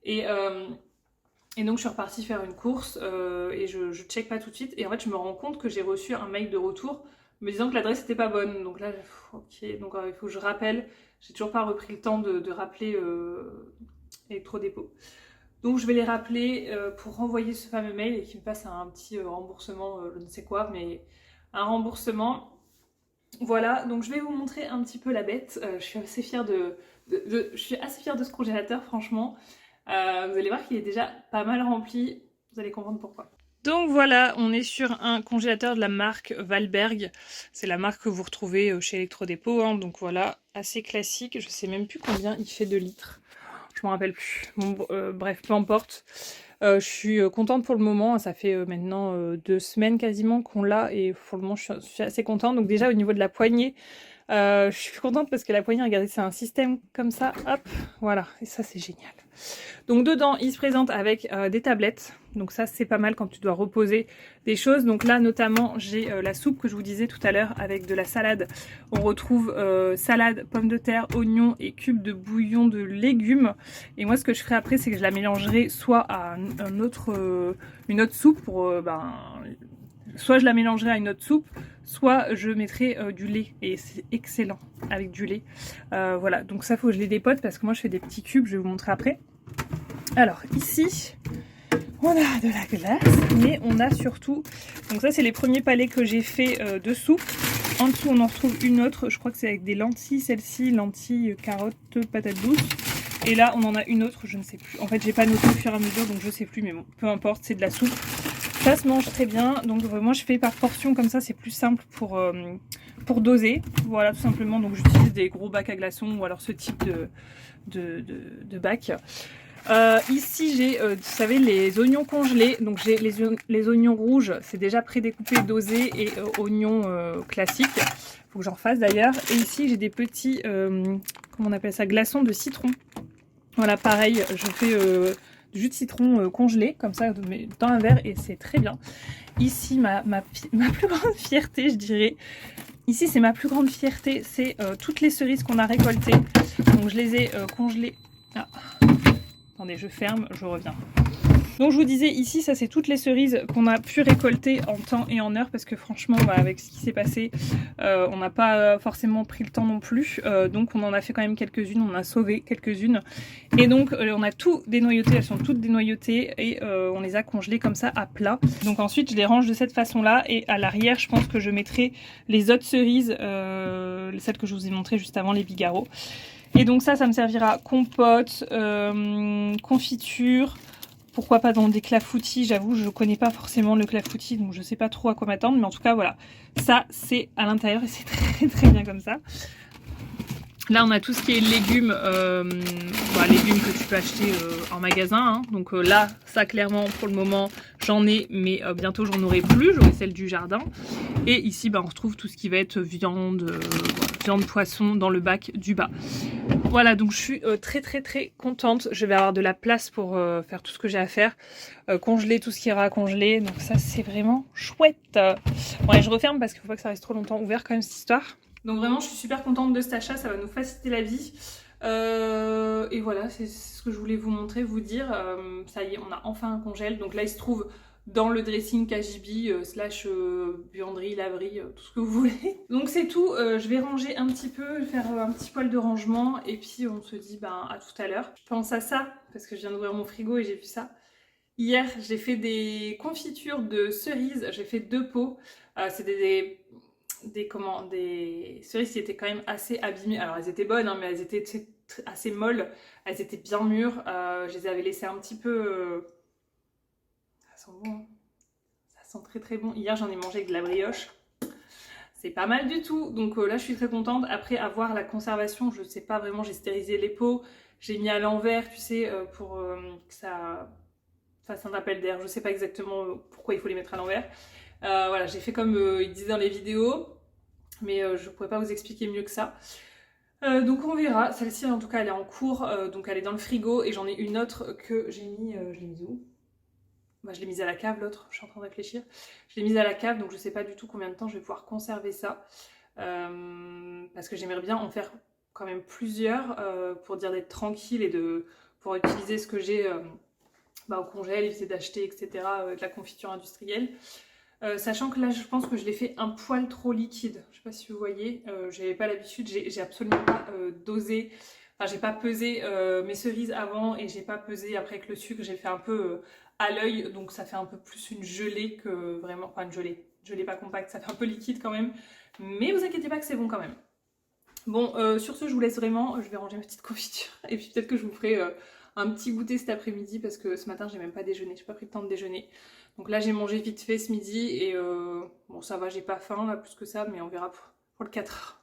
Et donc je suis repartie faire une course et je check pas tout de suite et en fait je me rends compte que j'ai reçu un mail de retour me disant que l'adresse n'était pas bonne. Donc là, ok, donc il faut que je rappelle. J'ai toujours pas repris le temps de rappeler Electrodépôt. Donc je vais les rappeler pour renvoyer ce fameux mail et qu'ils me fassent un petit remboursement, je ne sais quoi, mais un remboursement. Voilà, donc je vais vous montrer un petit peu la bête. Je suis assez fière je suis assez fière de ce congélateur, franchement. Vous allez voir qu'il est déjà pas mal rempli. Vous allez comprendre pourquoi. Donc voilà, on est sur un congélateur de la marque Valberg. C'est la marque que vous retrouvez chez Electrodépôt. Hein. Donc voilà, assez classique. Je sais même plus combien il fait de litres. Je m'en rappelle plus. Bon, bref, peu importe. Je suis contente pour le moment. Ça fait maintenant 2 semaines quasiment qu'on l'a. Et pour le moment, je suis assez contente. Donc déjà, au niveau de la poignée, je suis contente parce que la poignée, regardez, c'est un système comme ça. Hop, voilà. Et ça, c'est génial. Donc dedans, il se présente avec des tablettes. Donc ça, c'est pas mal quand tu dois reposer des choses. Donc là, notamment, j'ai la soupe que je vous disais tout à l'heure avec de la salade. On retrouve salade, pommes de terre, oignons et cubes de bouillon de légumes. Et moi, ce que je ferai après, c'est que je la mélangerai soit à une autre soupe pour... soit je la mélangerai à une autre soupe, soit je mettrai du lait. Et c'est excellent avec du lait. Voilà, donc ça, faut que je les dépote parce que moi, je fais des petits cubes. Je vais vous montrer après. Alors, ici... on a de la glace, mais on a surtout... donc ça, c'est les premiers palets que j'ai fait de soupe. En dessous, on en retrouve une autre. Je crois que c'est avec des lentilles, celle-ci. Lentilles, carottes, patates douces. Et là, on en a une autre, je ne sais plus. En fait, j'ai pas noté au fur et à mesure, donc je sais plus. Mais bon, peu importe, c'est de la soupe. Ça se mange très bien. Donc moi, je fais par portion comme ça. C'est plus simple pour pour doser, voilà tout simplement. Donc j'utilise des gros bacs à glaçons ou alors ce type de bac. Ici j'ai, vous savez, les oignons congelés. Donc j'ai les oignons rouges, c'est déjà prédécoupé, dosé, et oignons classiques. Faut que j'en refasse d'ailleurs. Et ici j'ai des petits, comment on appelle ça, glaçons de citron. Voilà, pareil, je fais du jus de citron congelé, comme ça, dans un verre, et c'est très bien. Ici, ma plus grande fierté, je dirais. Ici, c'est ma plus grande fierté, c'est toutes les cerises qu'on a récoltées. Donc, je les ai congelées. Ah. Attendez, je ferme, je reviens. Donc je vous disais, ici, ça c'est toutes les cerises qu'on a pu récolter en temps et en heure, parce que franchement, bah, avec ce qui s'est passé, on n'a pas forcément pris le temps non plus. Donc on en a fait quand même quelques-unes, on a sauvé quelques-unes. Et donc on a tout dénoyauté, elles sont toutes dénoyautées, et on les a congelées comme ça à plat. Donc ensuite je les range de cette façon-là, et à l'arrière, je pense que je mettrai les autres cerises, celles que je vous ai montrées juste avant, les bigarreaux. Et donc ça me servira compote, confiture. Pourquoi pas dans des clafoutis, j'avoue, je connais pas forcément le clafoutis, donc je sais pas trop à quoi m'attendre, mais en tout cas, voilà. Ça, c'est à l'intérieur et c'est très très bien comme ça. Là, on a tout ce qui est légumes, légumes que tu peux acheter en magasin. Hein. Donc là, ça, clairement, pour le moment, j'en ai, mais bientôt, j'en aurai plus. J'aurai celle du jardin. Et ici, on retrouve tout ce qui va être viande, viande, poisson dans le bac du bas. Voilà, donc je suis très très très contente. Je vais avoir de la place pour faire tout ce que j'ai à faire. Congeler tout ce qui ira à congeler. Donc ça, c'est vraiment chouette. Bon, allez, je referme parce qu'il ne faut pas que ça reste trop longtemps ouvert quand même, cette histoire. Donc vraiment, je suis super contente de cet achat. Ça va nous faciliter la vie. Et voilà, c'est ce que je voulais vous montrer, vous dire. Ça y est, on a enfin un congèle. Donc là, il se trouve dans le dressing KGB / buanderie, laverie, tout ce que vous voulez. Donc c'est tout, je vais ranger un petit peu, faire un petit poil de rangement, et puis on se dit à tout à l'heure. Je pense à ça, parce que je viens d'ouvrir mon frigo et j'ai vu ça. Hier, j'ai fait des confitures de cerises, j'ai fait 2 pots. C'est des cerises qui étaient quand même assez abîmées. Alors elles étaient bonnes, hein, mais elles étaient assez molles, elles étaient bien mûres. Je les avais laissées un petit peu... Ça sent bon, hein. Ça sent très très bon. Hier, j'en ai mangé avec de la brioche. C'est pas mal du tout. Donc là, je suis très contente. Après avoir la conservation, je sais pas vraiment, j'ai stérilisé les pots. J'ai mis à l'envers, tu sais, pour que ça fasse un appel d'air. Je sais pas exactement pourquoi il faut les mettre à l'envers. Voilà, j'ai fait comme ils disaient dans les vidéos. Mais je pourrais pas vous expliquer mieux que ça. Donc on verra. Celle-ci, en tout cas, elle est en cours. Donc elle est dans le frigo. Et j'en ai une autre que j'ai mis... je l'ai mise où ? Je l'ai mise à la cave, l'autre, je suis en train de réfléchir. Je l'ai mise à la cave, donc je sais pas du tout combien de temps je vais pouvoir conserver ça. Parce que j'aimerais bien en faire quand même plusieurs pour dire d'être tranquille et de pouvoir utiliser ce que j'ai au congèle, éviter d'acheter, etc. De la confiture industrielle. Sachant que là, je pense que je l'ai fait un poil trop liquide. Je sais pas si vous voyez, j'avais pas l'habitude, j'ai absolument pas dosé. Enfin, j'ai pas pesé mes cerises avant et j'ai pas pesé après avec le sucre. J'ai fait un peu à l'œil, donc ça fait un peu plus une gelée que vraiment... Enfin, une gelée pas compacte, ça fait un peu liquide quand même. Mais vous inquiétez pas que c'est bon quand même. Bon, sur ce, je vous laisse vraiment. Je vais ranger ma petite confiture. Et puis peut-être que je vous ferai un petit goûter cet après-midi parce que ce matin, j'ai même pas déjeuné. J'ai pas pris le temps de déjeuner. Donc là, j'ai mangé vite fait ce midi et bon, ça va, j'ai pas faim là plus que ça, mais on verra pour le 4 heures.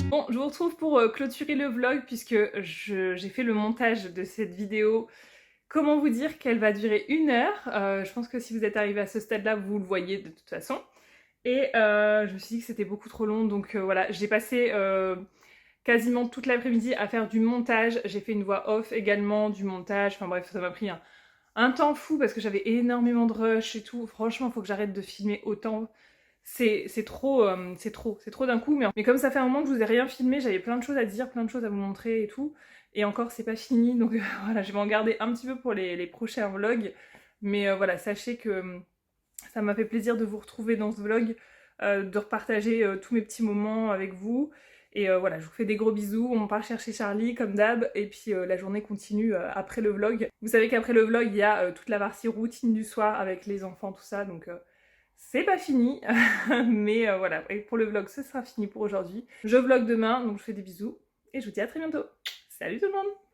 Bon, je vous retrouve pour clôturer le vlog puisque j'ai fait le montage de cette vidéo. Comment vous dire qu'elle va durer 1 heure. Je pense que si vous êtes arrivé à ce stade-là, vous le voyez de toute façon. Et je me suis dit que c'était beaucoup trop long, donc voilà, j'ai passé quasiment toute l'après-midi à faire du montage. J'ai fait une voix off également, du montage, enfin bref, ça m'a pris un temps fou parce que j'avais énormément de rush et tout. Franchement, il faut que j'arrête de filmer autant. C'est trop d'un coup, mais comme ça fait un moment que je vous ai rien filmé, j'avais plein de choses à dire, plein de choses à vous montrer et tout, et encore c'est pas fini, donc voilà, je vais en garder un petit peu pour les prochains vlogs, mais voilà, sachez que ça m'a fait plaisir de vous retrouver dans ce vlog, de repartager tous mes petits moments avec vous, Et voilà, je vous fais des gros bisous, on part chercher Charlie comme d'hab, et puis la journée continue après le vlog. Vous savez qu'après le vlog, il y a toute la partie routine du soir avec les enfants, tout ça, donc c'est pas fini, mais voilà, et pour le vlog, ce sera fini pour aujourd'hui. Je vlog demain, donc je vous fais des bisous, et je vous dis à très bientôt. Salut tout le monde!